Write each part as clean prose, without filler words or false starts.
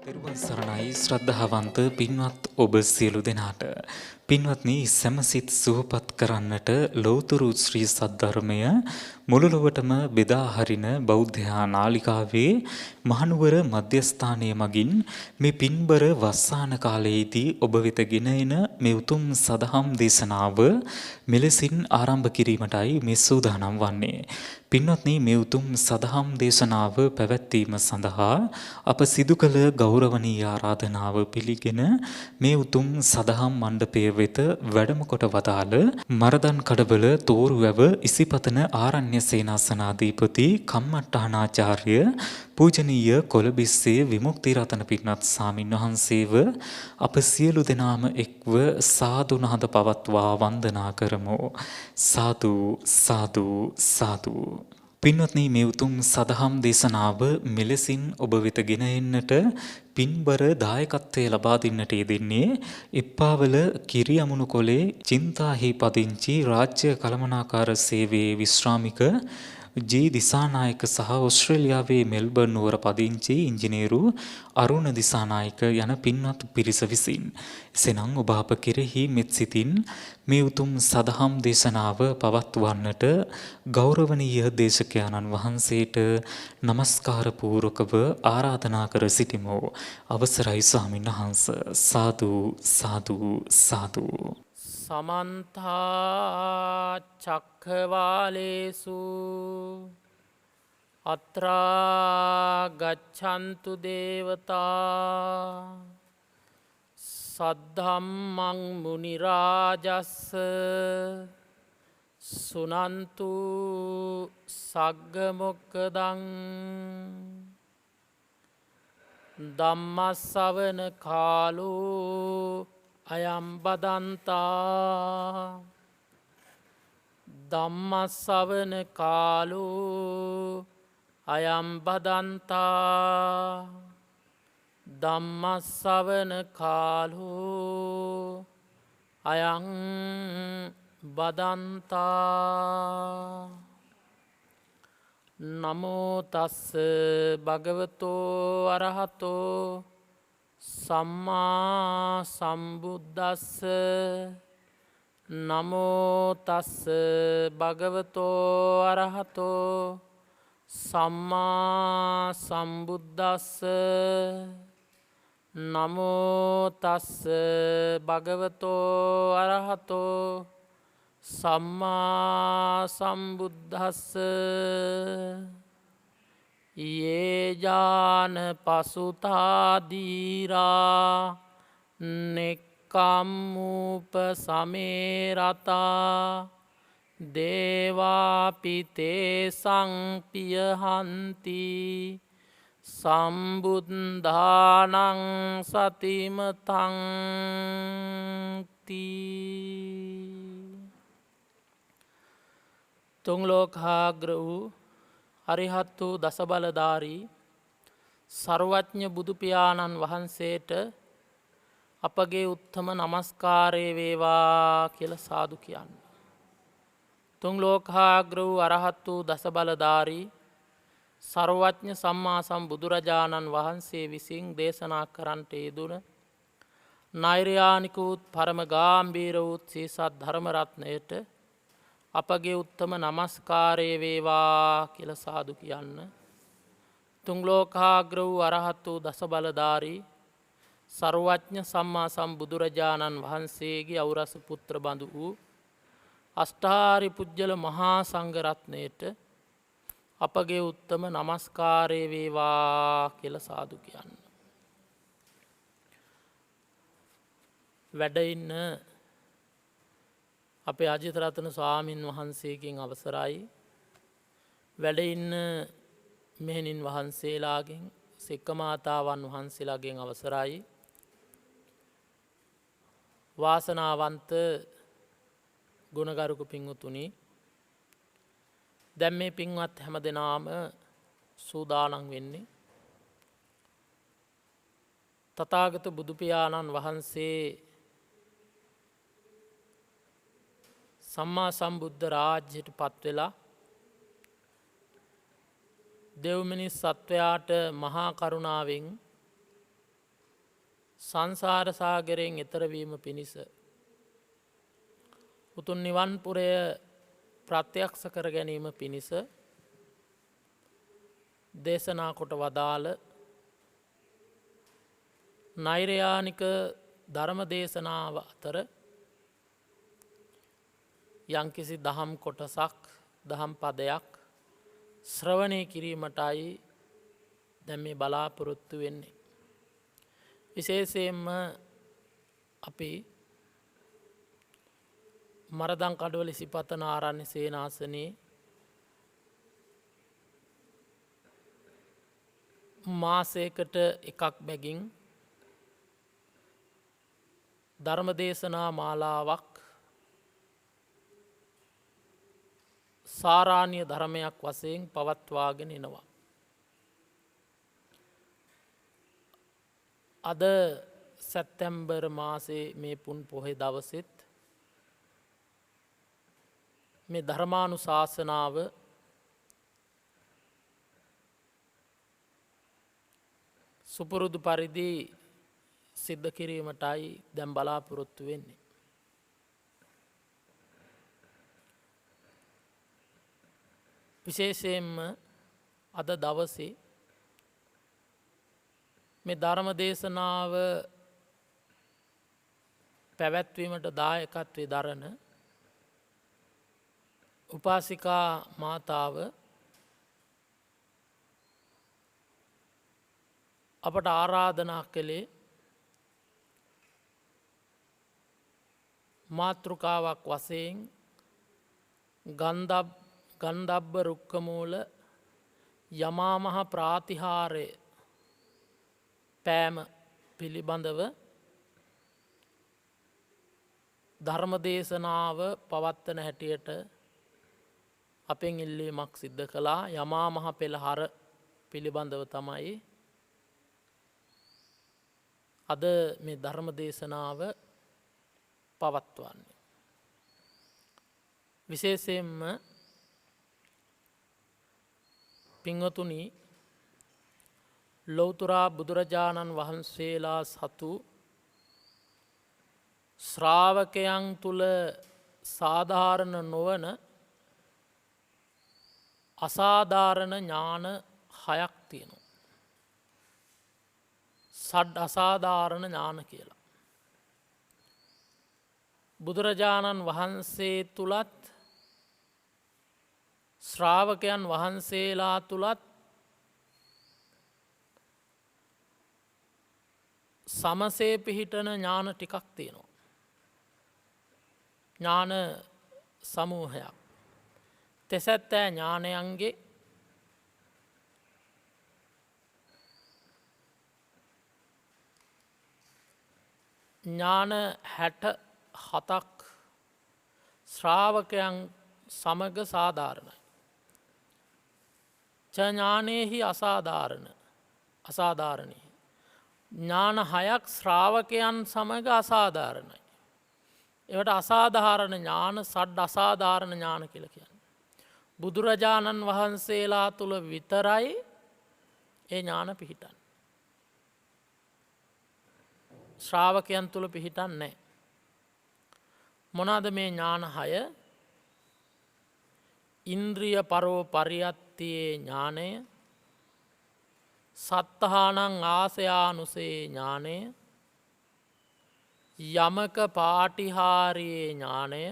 තෙරුවන් සරණයි ශ්‍රද්ධාවන්ත පින්වත් ඔබ සියලු දෙනාට. පින්වත්නි සැමසිත සුවපත් කරන්නට ලෞතුරු ශ්‍රී සද්ධර්මය මුළු ලොවටම බෙදා හරින බෞද්ධ නාලිකාවේ මහනුවර මධ්‍යස්ථානයේ මගින් මේ පින්බර වස්සාන කාලයේදී ඔබ වෙත ගෙන එන මේ උතුම් සදහම් දේශනාව මෙලෙසින් ආරම්භ කිරීමටයි මේ සූදානම් වන්නේ. පින්වත්නි මේ උතුම් සදහම් දේශනාව පැවැත්වීම සඳහා අප සිදු කළ ගෞරවනීය ආරාධනාව පිළිගෙන මේ උතුම් සදහම් මණ්ඩපය වෙත වැඩම කොට වදාළ මරදන් කඩවල තෝරුවැව ඉසිපතන ආරණ්‍ය සේනාසනාධිපති කම්මට්ටානාචාර්ය පූජනීය කොළඹිස්සේ විමුක්ති රතන පින්වත් ස්වාමින් වහන්සේව අප සියලු දෙනාම එක්ව සාදු නහද පවත්වා වන්දනා කරමු. සාදු සාදු සාදු. පින්වත්නි මේ උතුම් සදහම් දේශනාව මෙලෙසින් ඔබ වෙත ගෙන එන්නට පින්බර දායකත්වය ලබා දෙන්නට යෙදෙන්නේ එප්පාවල කිරියමුණු කොලේ චින්තාහි පදිංචි රාජ්‍ය කළමනාකාර සේවයේ විශ්‍රාමික ජී දිසානායක සහ ඕස්ට්‍රේලියාවේ මෙල්බර්න් නුවර පදිංචි ඉංජිනේරු අරුණ දිසානායක යන පින්වත් පිරිස විසින් එසේනම් ඔබ අප කෙරෙහි මෙත් සිතින් මේ උතුම් සදහම් දේශනාව පවත්වන්නට ගෞරවනීය දේශකයාණන් වහන්සේට নমස්කාර පූර්වකව ආරාධනා කර සිටිමු. අවසරයි ස්වාමීන් වහන්ස. සාදු සාදු සාදු. සමන්තා චක්ඛවාලේසු අත්‍රා ගච්ඡන්තු දේවතා සද්ධම්මං මුනි රාජස්ස සුනන්තු සග්ග මොක්ඛදං ධම්මස්සවන කාලෝ අයම් බදන්තා ධම්මස්සවන කාලෝ අයම් බදන්තා ධම්මස්සවන කාලෝ අයං බදන්තා නමෝ තස්ස භගවතෝ අරහතෝ සම්මා සම්බුද්දස්ස නමෝ තස්ස භගවතෝ අරහතෝ සම්මා සම්බුද්දස්ස නමෝ තස්ස භගවතෝ අරහතෝ සම්මා සම්බුද්දස්ස යේජාන පසුතාදීරා නෙක්කම්මූප සමේරතා දේවාපිතේ සංපියහන්ති සම්බුද්ධානං සතිමතංති. තුන්ලෝකාග්‍ර වූ අරිහත් වූ දසබලධාරී සර්වඥ බුදුපියාණන් වහන්සේට අපගේ උත්තම නමස්කාරය වේවා කියලා සාදු කියන්න. තුන්ලෝකාග්‍ර වූ අරහත් වූ දසබලධාරී සර්වඥ සම්මා සම්බුදුරජාණන් වහන්සේ විසින් දේශනා කරන්නට යෙදුන නෛර්යානික වූත් පරම ගාම්භීර වූත් සීසත් ධර්ම රත්නයට අපගේ උත්තම නමස්කාරය වේවා කියලා සාදු කියන්න. තුන්ලෝකාග්‍ර වූ අරහත් වූ දසබලධාරී සර්වඥ සම්මා සම්බුදුරජාණන් වහන්සේගේ අවුරස පුත්‍ර බඳු වූ අෂ්ටාරි පුජ්‍යල මහා සංඝරත්නයට අපගේ උත්තම නමස්කාරය වේවා කියලා සාදු කියන්න. වැඩ ඉන්න අපේ අජිතරතන ස්වාමින් වහන්සේගෙන් අවසරයි, වැඩ ඉන්න මෙහෙණින් වහන්සේලාගෙන්, සික්කමාතාවන් වහන්සේලාගෙන් අවසරයි, වාසනාවන්ත ගුණගරුක පින්වතුනි, දැන් මේ පින්වත් හැම දෙනාම සූදානම් වෙන්නේ. තථාගත බුදුපියාණන් වහන්සේ සම්මා සම්බුද්ධ රාජ්‍යයට පත්වෙලා දෙව් මිනිස් සත්වයාට මහා කරුණාවෙන් සංසාර සාගරයෙන් එතර වීම පිණිස උතුම් නිවන් පුරය ප්‍රත්‍යක්ෂ කර ගැනීම පිණිස දේශනා කොට වදාළ නෛර්යානික ධර්ම දේශනාව අතර යම්කිසි දහම් කොටසක් දහම් පදයක් ශ්‍රවණය කිරීමටයි දැන් මේ බලාපොරොත්තු වෙන්නේ. විශේෂයෙන්ම අපි මරදම් කඩවල ඉසිපතන ආරණ්‍ය සේනාසනයේ මාසයකට එකක් බැගින් ධර්මදේශනා මාලාවක් සාරාණ්‍ය ධර්මයක් වශයෙන් පවත්වාගෙන එනවා. අද සැප්තැම්බර් මාසේ මේ පුන් පොහේ දවසෙත් මේ ධර්මානුශාසනාව සුපුරුදු පරිදි සිද්ධ කිරීමටයි දැන් බලාපොරොත්තු වෙන්නේ. විශේෂයෙන්ම අද දවසේ මේ ධර්ම දේශනාව පැවැත්වීමට දායකත්වයේ දරන උපාසිකා මාතාව අපට ආරාධනා කළේ මාතෘකාවක් වශයෙන් ගන්ධබ්බ රුක්කමූල යමාමහ ප්‍රාතිහාරය පෑම පිළිබඳව ධර්මදේශනාව පවත්වන හැටියට අපෙන් ඉල්ලීමක් සිද්ධ කළා. යමාමහ පෙළහර පිළිබඳව තමයි අද මේ ධර්මදේශනාව පවත්වන්නේ. විශේෂයෙන්ම පින්වතුනි, ලෞතුරා බුදුරජාණන් වහන්සේලා සතු ශ්‍රාවකයන් තුල සාධාරණ නොවන අසාධාරණ ඥාන 6ක් තියෙනවා. සඩ් අසාධාරණ ඥාන කියලා. බුදුරජාණන් වහන්සේ තුලත් ශ්‍රාවකයන් වහන්සේලා තුලත් සමසේ පිහිටන ඥාන ටිකක් තියෙනවා. ඥාන සමූහයක්. තෙසැත්තෑ ඥානයන්ගේ ඥාන 67ක් ශ්‍රාවකයන් සමග සාධාරණයි. ඥානේහි අසාධාරණයි. ඥාන 6ක් ශ්‍රාවකයන් සමග අසාධාරණයි. ඒවට අසාධාරණ ඥාන සඩ් අසාධාරණ ඥාන කියලා කියන්නේ. බුදුරජාණන් වහන්සේලා තුල විතරයි ඒ ඥාන පිහිටන්නේ. ශ්‍රාවකයන් තුල පිහිටන්නේ නැහැ. මොනවාද මේ ඥාන 6? ඉන්ද්‍රිය පරෝ පරියත්තියේ ඥානය, සත්තානං ආසයානුසේ ඥානය, යමක පාටිහාරියේ ඥානය,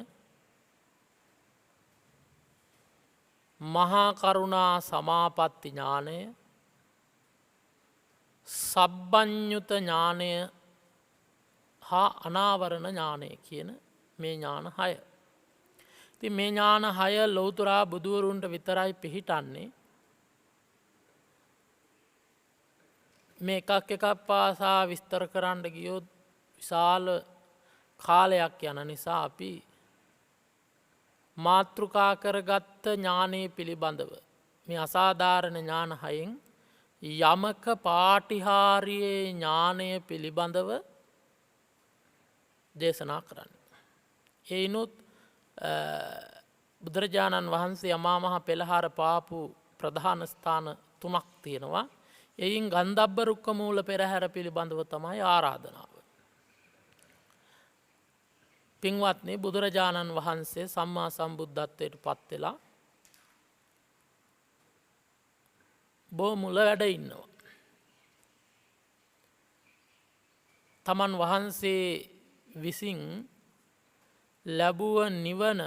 මහා කරුණා සමාපatti ඥානය, සබ්බඤ්ඤුත ඥානය හා අනාවරණ ඥානය කියන මේ ඥාන 6. ඉතින් මේ ඥාන 6 ලෞතුරා බුදුවරුන්ට විතරයි පිහිටන්නේ. මේ එකක් පාසා විස්තර කරන්න ගියොත් විශාල කාලයක් යන නිසා අපි මාතෘකා කරගත්ත ඥානයේ පිළිබඳව මේ අසාධාරණ ඥාන හයෙන් යමක පාටිහාරියේ ඥානය පිළිබඳව දේශනා කරන්න. එයිනුත් බුදුරජාණන් වහන්සේ අමා මහ පෙළහර පාපු ප්‍රධාන ස්ථාන 3ක් තියෙනවා. එයින් ගන්ධබ්බ රුක්ක මූල පෙරහැර පිළිබඳව තමයි ආරාධනාව. පින්වත්නි, බුදුරජාණන් වහන්සේ සම්මා සම්බුද්ධත්වයට පත් වෙලා බොමුල වැඩ ඉන්නවා. තමන් වහන්සේ විසින් ලැබුව නිවන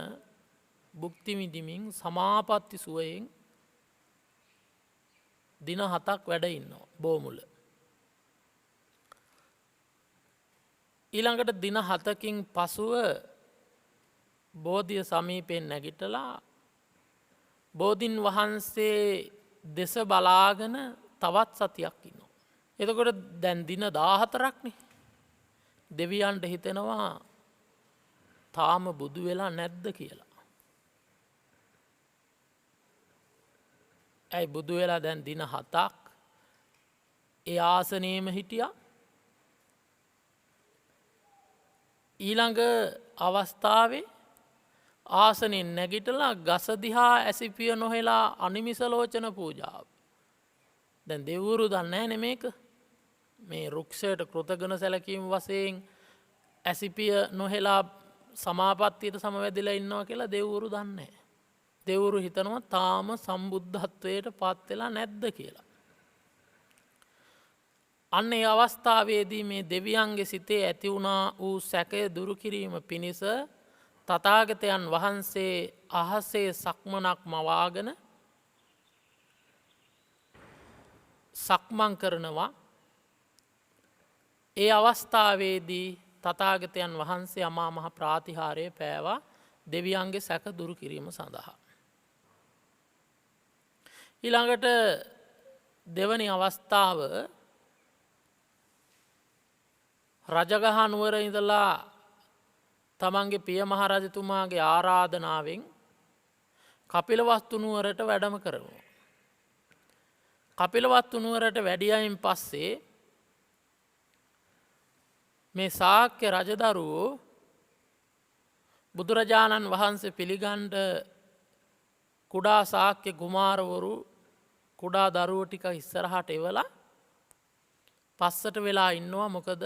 භුක්ති විඳිමින් සමාපatti සුවයෙන් දින 7ක් වැඩ ඉන්නවා බොමුල. ඊළඟට දින 7කින් පසුව බෝධිය සමීපයෙන් නැගිටලා බෝධින් වහන්සේ දෙස බලාගෙන තවත් සතියක් ඉන්නවා. එතකොට දැන් දින 14ක්නේ. දෙවියන්ට හිතෙනවා තාම බුදු වෙලා නැද්ද කියලා. ඇයි බුදු වෙලා දැන් දින 7ක් ඒ ආසනයේම හිටියා. ඊළඟ අවස්ථාවේ ආසනෙන් නැගිටලා ගස දිහා ඇසිපිය නොහෙලා අනිමිසලෝචන පූජාව. දැන් දෙව්වරු දන්නේ නැහැ මේක. මේ රුක්ෂයට කෘතගුණ සැලකීම වශයෙන් ඇසිපිය නොහෙලා සමාපත්තියට සමවැදිලා ඉන්නවා කියලා දෙව්වරු දන්නේ නැහැ. දෙව්වරු හිතනවා තාම සම්බුද්ධත්වයට පත් වෙලා නැද්ද කියලා. අන්න ඒ අවස්ථාවේදී මේ දෙවියන්ගේ සිතේ ඇති වුණා වූ සැකය දුරු කිරීම පිණිස තථාගතයන් වහන්සේ අහසේ සක්මනක් මවාගෙන සක්මන් කරනවා. ඒ අවස්ථාවේදී තථාගතයන් වහන්සේ අමා මහ ප්‍රාතිහාර්ය පෑවා දෙවියන්ගේ සැක දුරු කිරීම සඳහා. ඊළඟට දෙවැනි අවස්ථාව රජගහ නුවර ඉඳලා තමන්ගේ පිය මහරජතුමාගේ ආරාධනාවෙන් කපිලවස්තු නුවරට වැඩම කරනවා. කපිලවස්තු නුවරට වැඩියයින් පස්සේ මේ ශාක්‍ය රජදරුවෝ බුදුරජාණන් වහන්සේ පිළිගන්ඩ කුඩා ශාක්‍ය කුමාරවරු කුඩා දරුවෝ ටික ඉස්සරහට එවලා පස්සට වෙලා ඉන්නවා. මොකද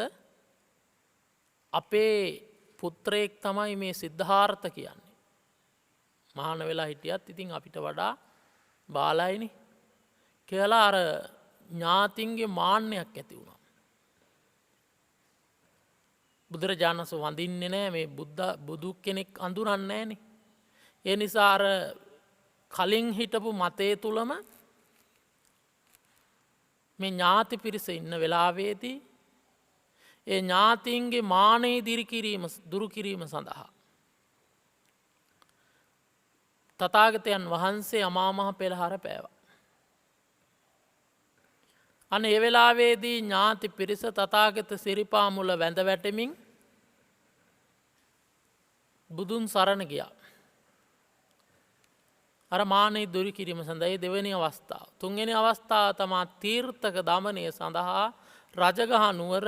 අපේ පුත්‍රයෙක් තමයි මේ සිද්ධාර්ථ කියන්නේ. මහාන වෙලා හිටියත් ඉතින් අපිට වඩා බාලයිනේ කියලා අර ඥාතින්ගේ මාන්නයක් ඇති වුණා. බුදුරජාණන් වහන්සේ වඳින්නේ නැහැ, මේ බුදු කෙනෙක් අඳුරන්නේ නැහනේ. ඒ නිසා අර කලින් හිටපු මතේ තුලම මේ ඥාති පිරිස ඉන්න වෙලාවේදී ඒ ඥාතීන්ගේ මානෙ දුරු කිරීම සඳහා තථාගතයන් වහන්සේ අමා මහ පෙළහර පෑවා. අනේ ඒ වෙලාවේදී ඥාති පිරිස තථාගත සිරිපා මුල වැඳ වැටෙමින් බුදුන් සරණ ගියා. අර මානෙ දුරු කිරීම සඳහා දෙවෙනි අවස්ථාව. තුන්වෙනි අවස්ථාව තමයි තීර්ථක දමනය සඳහා රජගහ නුවර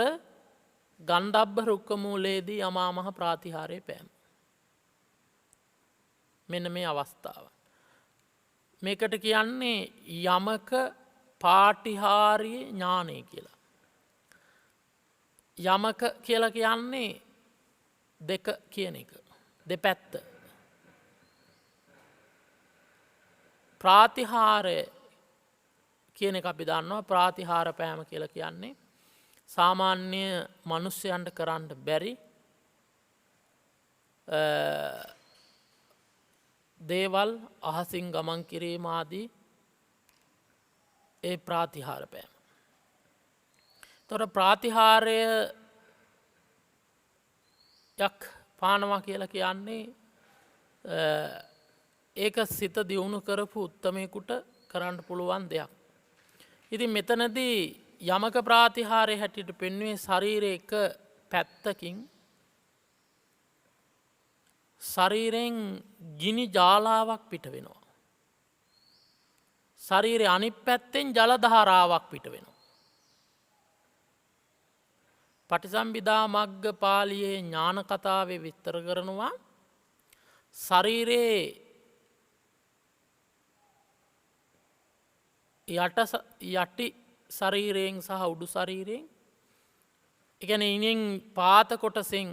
ගන්ධබ්බ රුක්ක මූලයේදී අමා මහ ප්‍රාතිහාර්ය පෑම. මෙන්න මේ අවස්ථාව. මේකට කියන්නේ යමක පාටිහාර්ය ඥානය කියලා. යමක කියලා කියන්නේ දෙක කියන එක. දෙපැත්ත. ප්‍රාතිහාර්ය කියන එක අපි දන්නවා. ප්‍රාතිහාර පෑම කියලා කියන්නේ සාමාන්‍ය මිනිස්යන්ට කරන්න බැරි දේවල් අහසින් ගමන් කිරීම ආදී ඒ ප්‍රාතිහාර පෑම. තොර ප්‍රාතිහාරයක් පානවා කියලා කියන්නේ ඒක සිත දියුණු කරපු උත්තමයෙකුට කරන්න පුළුවන් දෙයක්. ඉතින් මෙතනදී යමක ප්‍රාතිහාර්ය හැටියට පෙන්වුවේ ශරීරයේ එක පැත්තකින් ශරීරයෙන් ගිනි ජාලාවක් පිට වෙනවා. ශරීරයේ අනිත් පැත්තෙන් ජල ධාරාවක් පිට වෙනවා. පටිසම්භිදා මග්ග පාළියේ ඥාන කතාවේ විස්තර කරනවා ශරීරයේ යටි ශරීරයෙන් සහ උඩු ශරීරයෙන් එකන ඉනෙන් පාත කොටසෙන්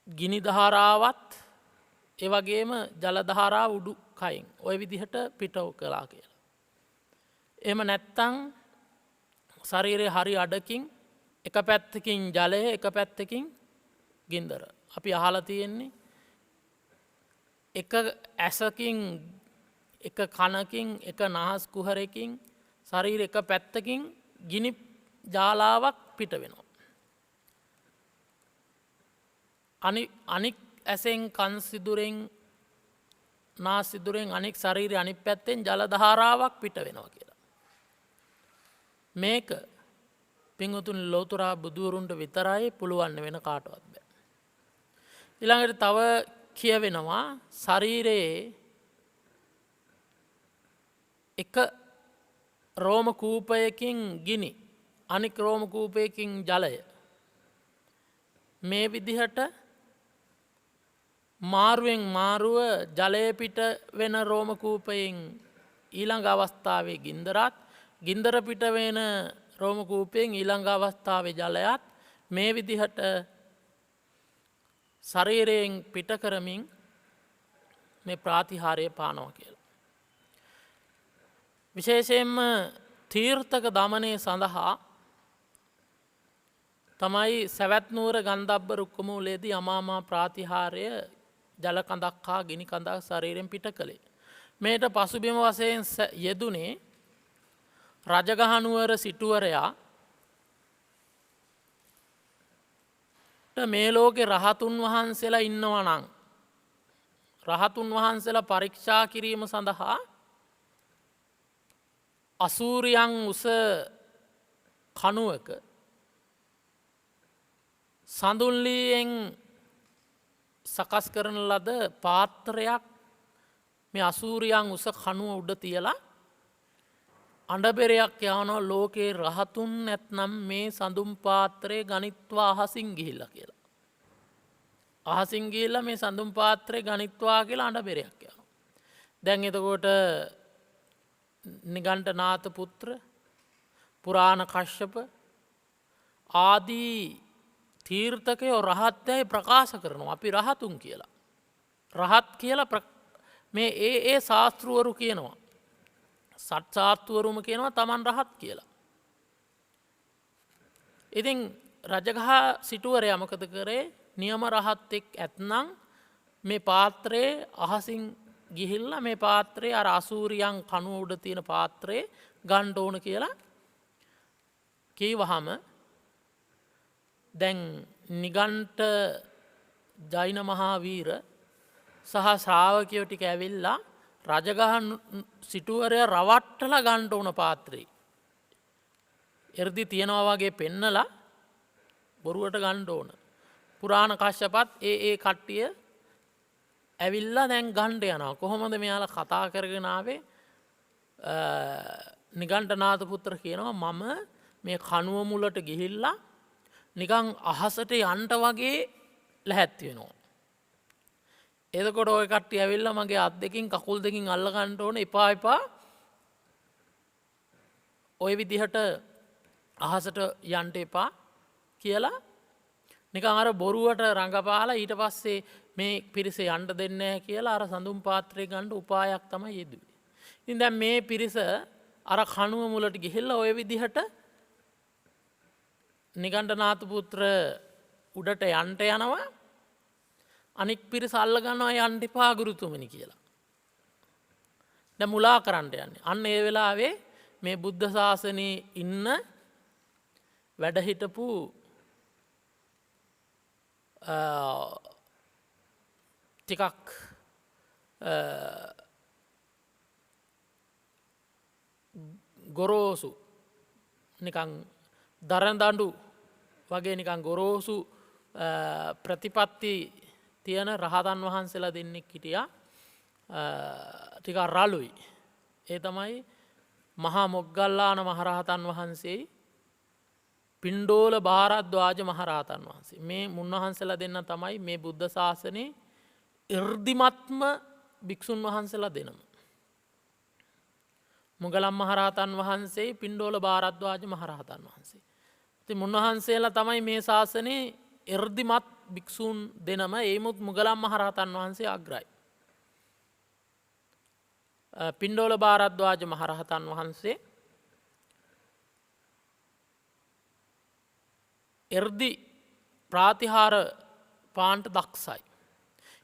ගිනි ධාරාවත් ඒවගේම ජලධාරා උඩු කයින් ඔය විදිහට පිටව කලා කියලා. එම නැත්තං ශරීරය හරි අඩකින් එක පැත්තකින් ජලය එක පැත්තකින් ගින්දර. අපි අහල තියෙන්නේ එක ඇසකින් එක කනකින් එක නහස් කුහරකින් ශරීර එක පැත්තකින් ගිනි ජාලාවක් පිට වෙනවා. අනික් ඇසෙන් කන්සිදුරෙන් නාසිදුරෙන් අනික් ශරීරය අනිත් පැත්තෙන් ජලධාරාවක් පිට වෙනවා කියලා. මේක පිංහතුන් ලෝතුරා බුදුවරුන්ට විතරයි පුළුවන්න වෙන කාටවත් බෑ. ඊළඟට තව කියවෙනවා ශරීරයේ එක රෝම කූපයකින් ගිනි අනික් රෝම කූපයකින් ජලය මේ විදිහට මාරුවෙන් මාරුව ජලය පිට වෙන රෝමකූපයෙන් ඊළඟ අවස්ථාවේ ගින්දරත් ගින්දර පිට වෙන රෝමකූපයෙන් ඊළඟ අවස්ථාවේ ජලයත් මේ විදිහට ශරීරයෙන් පිට කරමින් මේ ප්‍රාතිහාරය පානවා කියලා. විශේෂයෙන්ම තීර්ථක දමනය සඳහා තමයි සැවැත්නුවර ගන්ධබ්බ රුක්කමූලේදී අමාමා ප්‍රාතිහාරය ජල කඳක් හා ගිනි කඳක් ශරීරයෙන් පිට කළේ. මේට පසුබිම වශයෙන් යෙදුනේ රජගහනුවර සිටුවරයා මේ ලෝකෙ රහතුන් වහන්සේලා ඉන්නවනං රහතුන් වහන්සේලා පරීක්ෂා කිරීම සඳහා අසූරියන් උස කනුවක සඳුන්ලීයෙන් සකස් කරන ලද පාත්‍රයක් මේ අසූරියන් උස කනුව උඩ තියලා අඩබෙරයක් යවනෝ ලෝකයේ රහතුන් නැත්නම් මේ සඳුම් පාත්‍රය ගනිත්වා අහසින් ගිහිල්ල කියලා. අහසින් ගිහිල්ල මේ සඳුම් පාත්‍රය ගනිත්වා කියලා අඩබෙරයක් යනවා. දැන් එතකොට නිගණ්ඨනාථ පුත්‍ර පුරාණ කශ්‍යප ආදී තීර්ථකයෝ රහත්යයි ප්‍රකාශ කරනවා අපි රහතුන් කියලා. රහත් කියලා මේ ඒ ශාස්තෘවරු කියනවා. සත්සාත්තුවරුම කියනවා තමන් රහත් කියලා. ඉතින් රජගහ සිටුවරය මොකද කරේ නියම රහත්තෙක් ඇත්නම් මේ පාත්‍රයේ අහසින් ගිහිල්ල මේ පාත්‍රයේ අර අසූරියන් කනුව උඩ තියෙන පාත්‍රයේ ගණ්ඩ ඕන කියලා කීවහම දැන් නිගණ්ඨ ජෛන මහාවීර සහ ශ්‍රාවකයෝ ටික ඇවිල්ලා රජගහ සිටුවරය රවට්ටල ගණ්ඩ ඕන පාත්‍රී. එරදි තියෙනවා වගේ පෙන්නලා බොරුවට ගණ්ඩ ඕන. පුරාණ කශ්‍යපත් ඒ කට්ටිය ඇවිල්ලා දැන් ගණ්ඩ යනවා. කොහොමද මෙයාල කතා කරගෙනාවේ නිගණ්ඨනාථ පුත්‍ර කියනවා මම මේ කනුව මුලට ගිහිල්ලා නිකං අහසට යන්ට වගේ ලැහැත්ති වෙනවා. එදකොට ඔය කට්ටිය ඇවිල්ල මගේ අත් දෙකින් කකුල් දෙකින් අල්ලගන්නට ඕන එපා ඔය විදිහට අහසට යන්ට එපා කියලා නිකං අර බොරුවට රඟපාලා ඊට පස්සේ මේ පිරිස යන්ට දෙන්න කියලා අර සඳුම් පාත්‍රය ගණ්ඩ උපායක් තමයි යෙදුවේ. ඉතින් දැන් මේ පිරිස අර කනුව මුලට ගිහිල්ලා ඔය විදිහට නිගණ්ඨනාථ පුත්‍ර උඩට යන්ට යනවා අනික් පිරිස අල්ලගන්නවා යන්න එපා ගුරුතුමනි කියලා. දැන් මුලා කරන්න යන්නේ. අන්න ඒ වෙලාවේ මේ බුද්ධ ශාසනයේ ඉන්න වැඩ හිටපු ටිකක් ගොරෝසු නිකං දරදඬු වගේ නිකං ගොරෝසු ප්‍රතිපත්ති තියෙන රහතන් වහන්සේලා දෙන්නෙක් හිටියා ටික රළුයි. ඒ තමයි මහා මොග්ගල්ලාන මහරහතන් වහන්සේ පිණ්ඩෝල භාරද්වාජ මහරහතන් වහන්සේ. මේ මුන්වහන්සේලා දෙන්න තමයි මේ බුද්ධ ශාසනයේ ඉර්දිමත්ම භික්ෂුන් වහන්සේලා දෙනම. මුගලන් මහරහතන් වහන්සේ පිණ්ඩෝල භාරද්වාජ මහරහතන් වහන්සේ. ඉතින් මුන්වහන්සේලා තමයි මේ ශාසනයේ ඉර්දිමත් භික්ෂුන් දෙනම. ඒමුත් මුගලන් මහරහතන් වහන්සේ අග්‍රයි. පිණ්ඩෝල භාරද්වාජ මහරහතන් වහන්සේ එර්දි ප්‍රාතිහාර පාන්ට දක්ෂයි.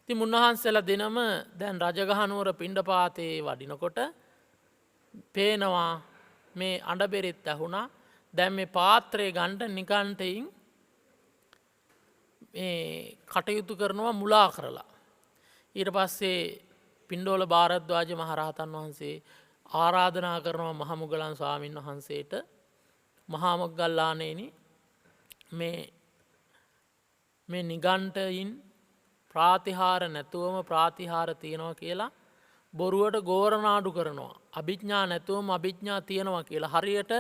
ඉතින් මුන්වහන්සේලා දෙනම දැන් රජගහනුවර පිණ්ඩපාතේ වඩිනකොට පේනවා මේ අඬබෙරෙත් ඇහුණා. දැන් මේ පාත්‍රය ගන්න නිකන්ටයින් මේ කටයුතු කරනවා මුලා කරලා. ඊට පස්සේ පිණ්ඩෝල භාරද්වාජ මහරහතන් වහන්සේ ආරාධනා කරනවා මහමුගලන් ස්වාමීන් වහන්සේට මහා මොග්ගල්ලානේනි මේ නිගණ්ඨයින් ප්‍රාතිහාර නැතුවම ප්‍රාතිහාර තියෙනවා කියලා බොරුවට ගෝරනාඩු කරනවා. අභිඥා නැතුවම අභිඥා තියෙනවා කියලා. හරියට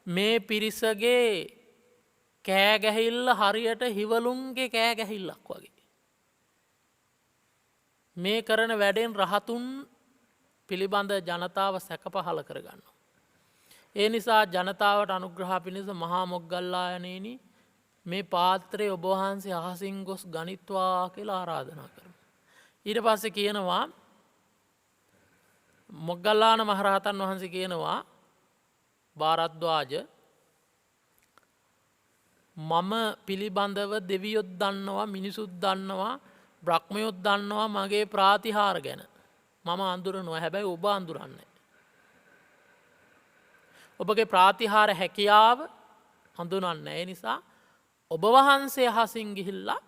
මේ පිරිසගේ කෑගැහිල්ල හරියට හිවලුන්ගේ කෑගැහිල්ලක් වගේ. මේ කරන වැඩෙන් රහතුන් පිළිබඳ ජනතාව සැක පහල කරගන්නවා. ඒ නිසා ජනතාවට අනුග්‍රහ පිණිස මහා මොග්ගල්ලායනේනි මේ පාත්‍රය ඔබවහන්සේ අහසින් ගොස් ගනිත්වා කියලා ආරාධනා කරනවා. ඊට පස්සේ කියනවා මොග්ගල්ලාන මහරහතන් වහන්සේ කියනවා භාරද්වාජ මම පිළිබඳව දෙවියොත් දන්නවා මිනිසුත් දන්නවා බ්‍රහ්මයොත් දන්නවා මගේ ප්‍රාතිහාර ගැන. මම අඳුරනවා හැබැයි ඔබ අඳුරන්නේ. ඔබගේ ප්‍රාතිහාර හැකියාව හඳුනන්නේ. ඒ නිසා ඔබ වහන්සේ අහසින් ගිහිල්ලා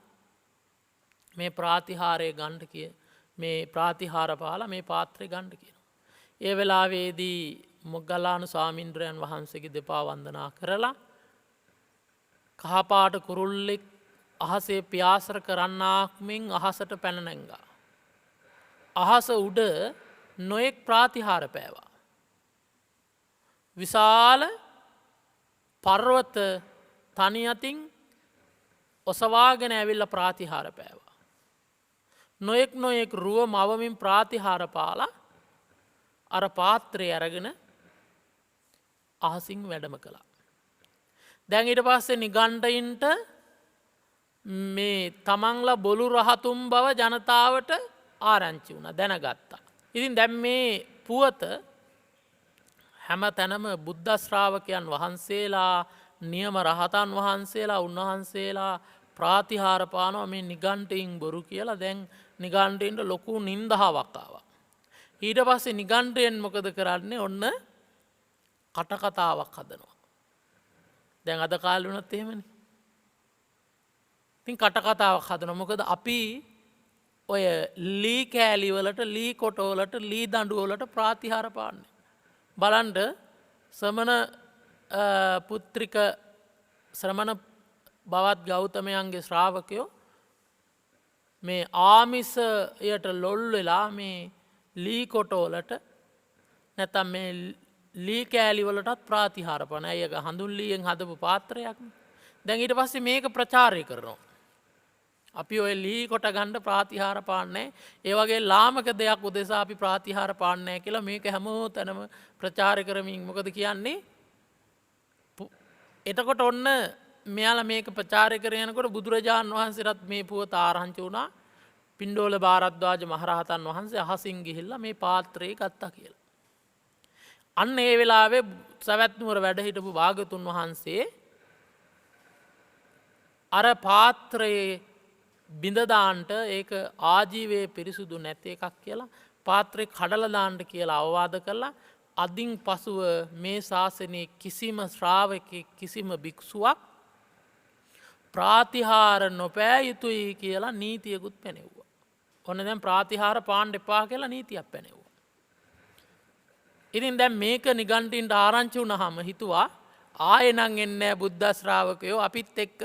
මේ ප්‍රාතිහාරය ගන්න කිය මේ ප්‍රාතිහාර පාලා මේ පාත්‍රය ගන්න කියනවා. ඒ වෙලාවේදී මොග්ගල්ලාන ස්වාමීන්ද්‍රයන් වහන්සේගේ දෙපා වන්දනා කරලා කහපාට කුරුල්ලෙක් අහසේ පියාසර කරන්නාක් මෙන් අහසට පැන නැංගා. අහස උඩ නොයෙක් ප්‍රාතිහාර පෑවා. විශාල පර්වත තනි අතින් ඔසවාගෙන ඇවිල්ලා ප්‍රාතිහාර පෑවා. නොයෙක් රුව මවමින් ප්‍රාතිහාර පාලා අර පාත්‍රය අරගෙන අහසින් වැඩම කළා. දැන් ඊට පස්සේ නිගණ්ඨයින්ට මේ තමන්ලා බොලු රහතුන් බව ජනතාවට ආරංචි වුණා දැනගත්තා. ඉතින් දැන් මේ පුවත හැම තැනම බුද්ධ ශ්‍රාවකයන් වහන්සේලා නියම රහතන් වහන්සේලා උන්වහන්සේලා ප්‍රාතිහාර පානවා මේ නිගණ්ඨයින් බොරු කියලා. දැන් නිගණ්ඨයින්ට ලොකු නින්දාවක් ආවා. ඊට පස්සේ නිගණ්ඨයන් මොකද කරන්නේ? ඔන්න කටකතාවක් හදනවා. දැන් අද කාලේ වුණත් එහෙමනේ. ඉතින් කටකතාවක් හදනවා. මොකද අපි ඔය ලී කෑලි වලට ලී කොට වලට ලී දඬු වලට ප්‍රාතිහාර පාන්නේ. බලන්න ශ්‍රමණ පුත්‍රික ශ්‍රමණ බවත් ගෞතමයන්ගේ ශ්‍රාවකයෝ මේ ආමිසයට ලොල් වෙලා මේ ලී කොට වලට නැත්නම් මේ ලී කෑලි වලටත් ප්‍රාතිහාර පන. ඒක හඳුන් ලීයෙන් හදපු පාත්‍රයක්. දැන් ඊට පස්සේ මේක ප්‍රචාරය කරනවා. අපි ඔය ලී කොට ගන්න ප්‍රාතිහාර පාන්නේ. ඒ වගේ ලාමක දෙයක් උදෙසා අපි ප්‍රාතිහාර පාන්නේ කියලා මේක හැමෝතැනම ප්‍රචාර කරමින් මොකද කියන්නේ? එතකොට ඔන්න මෙයාලා මේක ප්‍රචාරය කරගෙන යනකොට බුදුරජාණන් වහන්සේට මේ පුවත ආරංචි වුණා. පිණ්ඩෝල භාරද්වාජ මහරහතන් වහන්සේ අහසින් ගිහිල්ලා මේ පාත්‍රය ගත්තා කියලා. අන්න ඒ වෙලාවේ සවැත් නුවර වැඩ හිටපු භාග්‍යවතුන් වහන්සේ අර පාත්‍රයේ බිඳ දාන්නට ඒක ආජීවයේ පිරිසුදු නැති එකක් කියලා පාත්‍රේ කඩලා දාන්න කියලා අවවාද කළා. අදින් පසුව මේ ශාසනයේ කිසිම ශ්‍රාවකෙක් කිසිම භික්ෂුවක් ප්‍රාතිහාර නොපෑ යුතුයි කියලා නීතියකුත් පැනෙව්වා. ඔන්න දැන් ප්‍රාතිහාර පාන්න එපා කියලා නීතියක් පැනෙව්වා. ඉතින් දැන් මේක නිගණ්ඨින්ට ආරංචි වුණාම හිතුවා ආයෙ නම් එන්නේ නැහැ බුද්ධ ශ්‍රාවකයෝ අපිත් එක්ක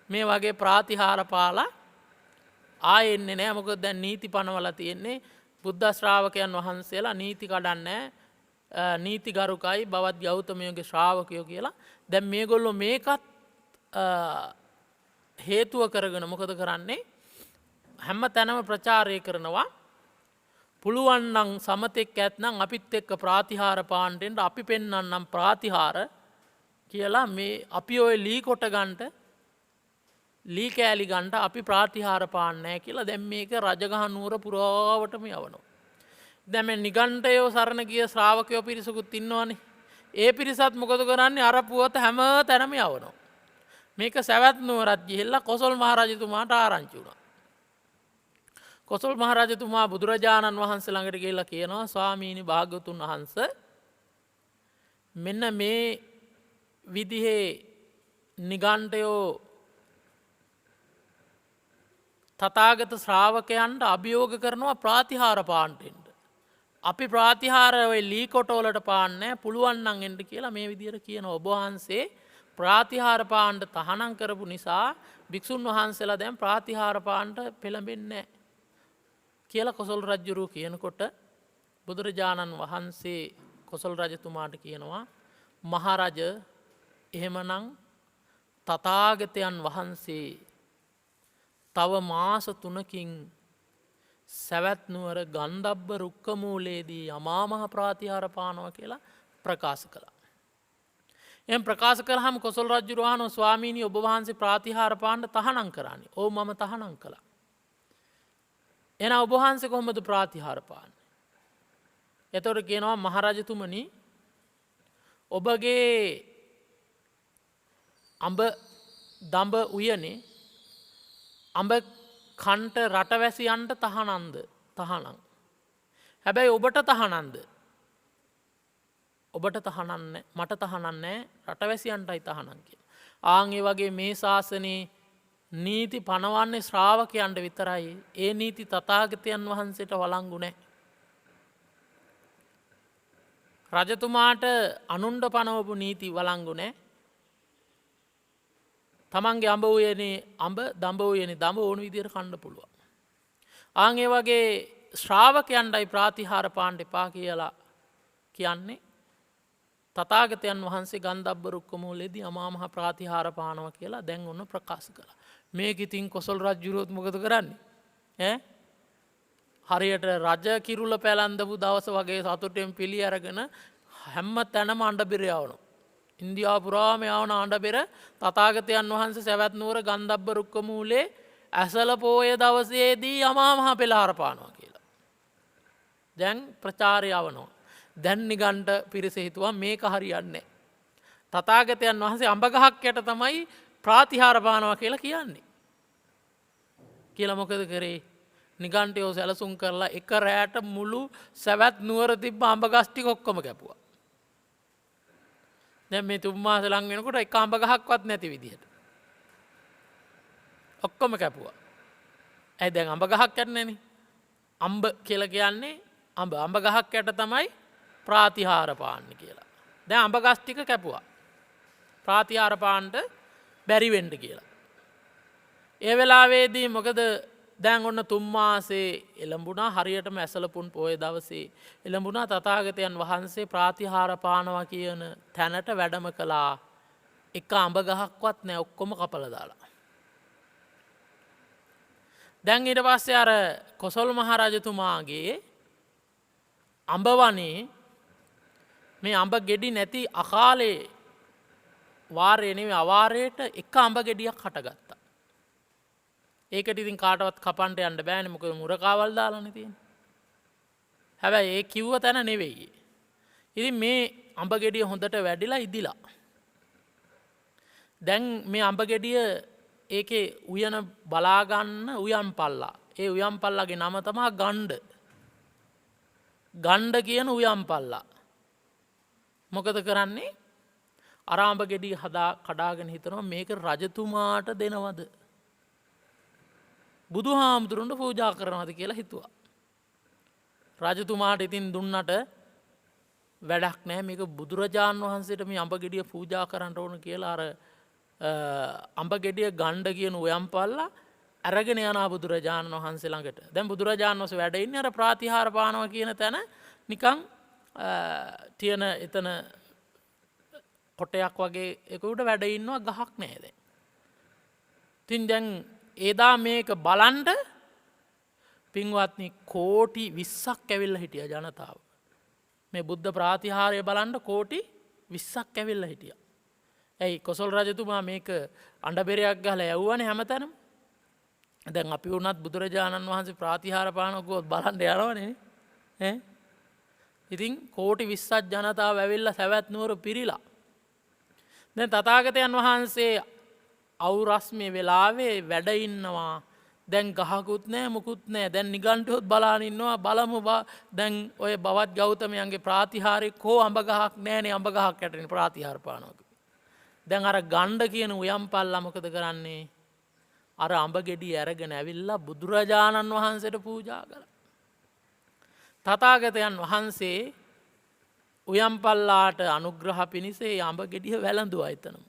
මේ වගේ ප්‍රාතිහාර පාලා ආයෙන්නේ නෑ. මොකද දැන් නීති පනවලා තියෙන්නේ බුද්ධ ශ්‍රාවකයන් වහන්සේලා නීති කඩන්නේ නීති ගරුකයි බවත් ගෞතමයෝගේ ශ්‍රාවකයෝ කියලා. දැන් මේගොල්ලෝ මේකත් හේතුව කරගෙන මොකද කරන්නේ? හැම තැනම ප්‍රචාරය කරනවා පුළුවන් නම් සමතෙක් ඇත්නම් අපිත් එක්ක ප්‍රාතිහාර පාණ්ඩෙන්ට අපි පෙන්වන්නම් ප්‍රාතිහාර කියලා. මේ අපි ඔය ලී කොට ගන්නට ලී කෑලි ගන්නට අපි ප්‍රාතිහාර පාන්නේ කියලා. දැන් මේක රජගහ නුවර පුරාවටම යවනවා. දැන් මේ නිගණ්ඨයෝ සරණ ගිය ශ්‍රාවකයෝ පිරිසකුත් ඉන්නවනේ. ඒ පිරිසත් මොකද කරන්නේ? අර පුවත හැම තැනම යවනවා. මේක සවැත් නුවරත් ගිහිල්ලා කොසල් මහරජතුමාට ආරංචි වුණා. කොසල් මහරජතුමා බුදුරජාණන් වහන්සේ ළඟට ගිහිල්ලා කියනවා ස්වාමීනි භාග්‍යවතුන් වහන්සේ මෙන්න මේ විදිහේ නිගණ්ඨයෝ තථාගත ශ්‍රාවකයන්ට අභියෝග කරනවා ප්‍රාතිහාර පාණ්ඩෙන්ට. අපි ප්‍රාතිහාර ඔය ලී කොටවලට පාන්නේ පුළුවන් නම් එන්න කියලා මේ විදිහට කියන ඔබ වහන්සේ ප්‍රාතිහාර පාණ්ඩ තහනම් කරපු නිසා භික්ෂුන් වහන්සේලා දැන් ප්‍රාතිහාර පාණ්ඩ පෙළඹෙන්නේ නැහැ කියලා කොසල් රජුරු කියනකොට බුදුරජාණන් වහන්සේ කොසල් රජතුමාට කියනවා මහරජ එහෙමනම් තථාගතයන් වහන්සේ තව මාස 3කින් සවැත් නුවර ගන්ධබ්බ රුක්ක මූලයේදී යමා මහ ප්‍රාතිහාර පානවා කියලා ප්‍රකාශ කළා. එම් ප්‍රකාශ කළාම කොසල් රජු වහන ස්වාමීනි ඔබ වහන්සේ ප්‍රාතිහාර පාන්න තහනම් කරන්නේ. ඔව් මම තහනම් කළා. එහෙනම් ඔබ වහන්සේ කොහොමද ප්‍රාතිහාර පාන්නේ? එතකොට කියනවා මහරජතුමනි ඔබගේ අඹ දඹ උයනේ අඹ කන්ට රටවැසියන්ට තහනන්ද? තහනම්. හැබැයි ඔබට තහනන්ද? ඔබට තහනන්නේ මට තහනන්නේ රටවැසියන්ටයි තහනම් කියලා. ආන් ඒ වගේ මේ ශාසනයේ නීති පනවන්නේ ශ්‍රාවකයන්ට විතරයි. ඒ නීති තථාගතයන් වහන්සේට වළංගු නැහැ. රජතුමාට අනුන්ට පනවපු නීති වළංගු නැහැ. තමන්ගේ අඹ උයනේ අඹ දඹ උයනේ දඹ ඕන විදිහට කන්න පුළුවන්. ආන් ඒ වගේ ශ්‍රාවකයන්ටයි ප්‍රාතිහාර පාන්න එපා කියලා කියන්නේ තථාගතයන් වහන්සේ ගන්ධබ්බ රුක්ක මූලයේදී අමා මහ ප්‍රාතිහාර පානවා කියලා දැන් ඔන්න ප්‍රකාශ කළා. මේක ඉතින් කොසල් රජුරුවත් මොකද කරන්නේ? හරියට රජ කිරුල පැලඳපු දවස වගේ සතුටෙන් පිළි අරගෙන හැම තැනම අඬබෙර යවනවා. ඉන්දියාව පුරාම යවන අඬබෙර තථාගතයන් වහන්සේ සවැත් නුවර ගන්ධබ්බ රුක්ක මූලේ ඇසල පෝය දවසේදී යමා මහ පෙළහර පානවා කියලා. දැන් ප්‍රචාරය යවනවා. දැන් නිගණ්ඨ පිරිස හිතුවා මේක හරියන්නේ නැහැ. තථාගතයන් වහන්සේ අඹ ගහක් යට තමයි ප්‍රාතිහාර පානවා කියලා කියන්නේ. කියලා මොකද කරේ? නිගණ්ඨයෝ සැලසුම් කරලා එක රැයට මුළු සවැත් නුවර තිබ්බ අඹ ගස් ටික ඔක්කොම කැපුවා. දැන් මේ 3 මාස ලඟ වෙනකොට එක අඹ ගහක්වත් නැති විදිහට ඔක්කොම කැපුවා. ඇයි දැන් අඹ ගහක් යන්නේනේ. අඹ කියලා කියන්නේ අඹ ගහක් යට තමයි ප්‍රාතිහාර පාන්නේ කියලා. දැන් අඹ ගස් ටික කැපුවා. ප්‍රාතිහාර පාන්න බැරි වෙන්න කියලා. ඒ වෙලාවේදී මොකද දැන් ඔන්න 3 මාසේ එළඹුණා. හරියටම ඇසලපුන් පොය දවසේ එළඹුණා. තථාගතයන් වහන්සේ ප්‍රාතිහාර පානවා කියන තැනට වැඩම කළා. එක අඹ ගහක්වත් නැහැ. ඔක්කොම කපලා දාලා. දැන් ඊට පස්සේ අර කොසල් මහ රජතුමාගේ අඹ වනේ මේ අඹ ගෙඩි නැති අකාලේ වාරේ නෙවෙයි අවාරේට එක අඹ ගෙඩියක් හටගත්තා. ඒකට ඉතින් කාටවත් කපන්න යන්න බෑනේ. මොකද මුරකාවල් දාලානේ තියෙන්නේ. හැබැයි ඒ කිව්ව තැන නෙවෙයි. ඉතින් මේ අඹ ගෙඩිය හොඳට වැඩිලා ඉදිලා. දැන් මේ අඹ ගෙඩිය ඒකේ උයන බලා ගන්න උයන් පල්ලා. ඒ උයන් පල්ලාගේ නම තමයි ගණ්ඩ. ගණ්ඩ කියන උයන් පල්ලා. මොකද කරන්නේ? අර අඹ ගෙඩිය කඩාගෙන හිතනවා මේක රජතුමාට දෙනවද? බුදුහාමුදුරන්ට පූජා කරනවද කියලා හිතුවා. රජතුමාට ඉතින් දුන්නට වැඩක් නැහැ. මේක බුදුරජාණන් වහන්සේට මේ අඹ ගෙඩිය පූජා කරන්න ඕන කියලා අර අඹ ගෙඩිය ගණ්ඩ කියන උයම්පල්ලා අරගෙන යනවා බුදුරජාණන් වහන්සේ ළඟට. දැන් බුදුරජාණන් වහන්සේ වැඩ ඉන්නේ අර ප්‍රාතිහාර පානවා කියන තැන නිකන් තියෙන එතන කොටයක් වගේ එකකට වැඩ ඉන්නවා ගහක් නෑ දැන්. ඉතින් දැන් එදා මේක බලන්ඩ පින්වත්නි කෝටි 20ක් ඇවිල්ලා හිටියා ජනතාව. මේ බුද්ධ ප්‍රාතිහාරය බලන්ඩ කෝටි 20ක් ඇවිල්ලා හිටියා. ඇයි කොසල් රජතුමා මේක අඬබෙරයක් ගහලා යවුවනේ හැමතැනම. දැන් අපි වුණත් බුදුරජාණන් වහන්සේ ප්‍රාතිහාර පානකොත් බලන්න යනවනේ ඈ. ඉතින් කෝටි 20ක් ජනතාව ඇවිල්ලා සවැත් නුවර පිරීලා. දැන් තථාගතයන් වහන්සේ අවුරස්මේ වෙලාවේ වැඩ ඉන්නවා. දැන් ගහකුත් නෑ මුකුත් නෑ. දැන් නිගණ්ඨයොත් බලාන ඉන්නවා බලමු දැන් ඔය බවත් ගෞතමයන්ගේ ප්‍රාතිහාරේ කෝ අඹ ගහක් නෑනේ අඹ ගහක් යටනේ ප්‍රාතිහාර පානවා. දැන් අර ගණ්ඩ කියන උයම්පල්ලා මොකද කරන්නේ? අර අඹ ගෙඩිය අරගෙන ඇවිල්ලා බුදුරජාණන් වහන්සේට පූජා කළා. තථාගතයන් වහන්සේ උයම්පල්ලාට අනුග්‍රහ පිණිස ඒ අඹ ගෙඩිය වැළඳුවා එතනම.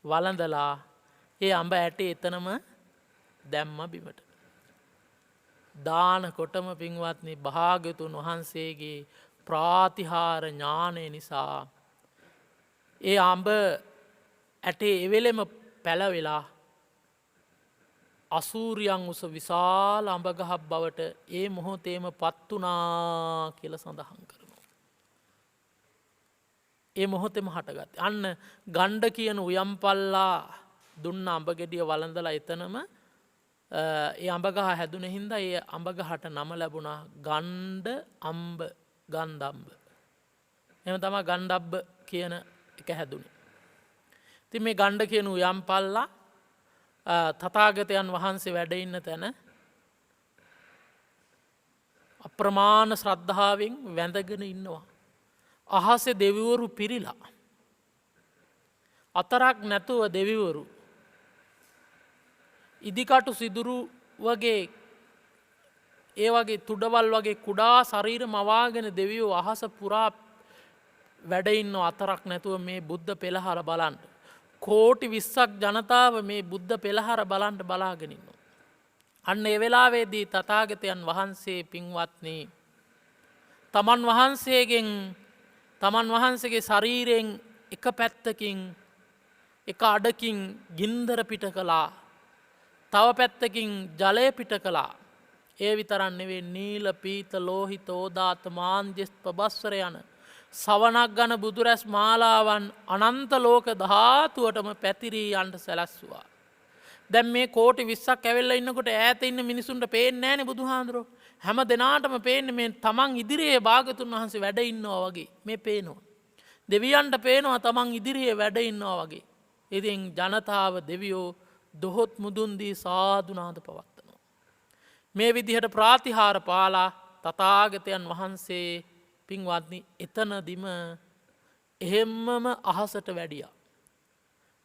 වළඳලා ඒ අඹ ඇටේ එතනම දැම්ම බිමට. දානකොටම පින්වත්නි භාග්‍යතුන් වහන්සේගේ ප්‍රාතිහාර ඥානය නිසා ඒ අඹ ඇටේ එවෙලෙම පැලවෙලා අසූරියන් උස විශාල අඹ ගහක් බවට ඒ මොහොතේම පත් වුණා කියලා සඳහන් කරනවා. ඒ මොහොතේම හටගත්තේ. අන්න ගණ්ඩ කියන උයම්පල්ලා දුන්න අඹ ගෙඩිය වළඳලා එතනම ඒ අඹ ගහ හැදුන හින්දා ඒ අඹ ගහට නම ලැබුණා ගණ්ඩ අඹ ගන්ධම්බ. එහෙම තමයි ගණ්ඩබ්බ කියන එක හැදුනේ. ඉතින් මේ ගණ්ඩ කියන උයම්පල්ලා තථාගතයන් වහන්සේ වැඩ ඉන්න තැන අප්‍රමාණ ශ්‍රද්ධාවෙන් වැඳගෙන ඉන්නවා. අහසේ දෙවිවරු පිරිලා. අතරක් නැතුව දෙවිවරු ඉදිකටු සිදුරු වගේ ඒ වගේ තුඩවල් වගේ කුඩා ශරීර මවාගෙන දෙවියෝ අහස පුරා වැඩ ඉන්න අතරක් නැතුව මේ බුද්ධ පෙළහර බලන්න. කෝටි 20ක් ජනතාව මේ බුද්ධ පෙළහර බලන්න බලාගෙන ඉන්නවා. අන්න ඒ වෙලාවේදී තථාගතයන් වහන්සේ පින්වත්නි තමන් වහන්සේගේ ශරීරයෙන් එක පැත්තකින් එක අඩකින් ගින්දර පිට කළා. තව පැත්තකින් ජලය පිට කළා. ඒ විතරක් නෙවෙයි නීල පීත ලෝහිත ඕදාත මාන්ජස් ප්‍රබස්වර යන සවනක් ගන බුදුරැස් මාලාවන් අනන්ත ලෝක ධාතුවටම පැතිරී යන්න සැලැස්සුවා. දැන් මේ කෝටි 20ක් ඇවිල්ලා ඉන්නකොට ඈත ඉන්න මිනිසුන්ට පේන්නේ නැහනේ බුදුහාඳුරෝ. හැම දිනාටම පේන්නේ මේ තමන් ඉදිරියේ භාගතුන් වහන්සේ වැඩ ඉන්නවා වගේ. මේ පේනවා. දෙවියන්ට පේනවා තමන් ඉදිරියේ වැඩ ඉන්නවා වගේ. ඉතින් ජනතාව දෙවියෝ දොහොත් මුදුන් දී සාදුනාද පවත්වනවා. මේ විදිහට ප්‍රාතිහාර පාලා තථාගතයන් වහන්සේ පින්වත්නි එතනදිම එහෙම්මම අහසට වැඩියා.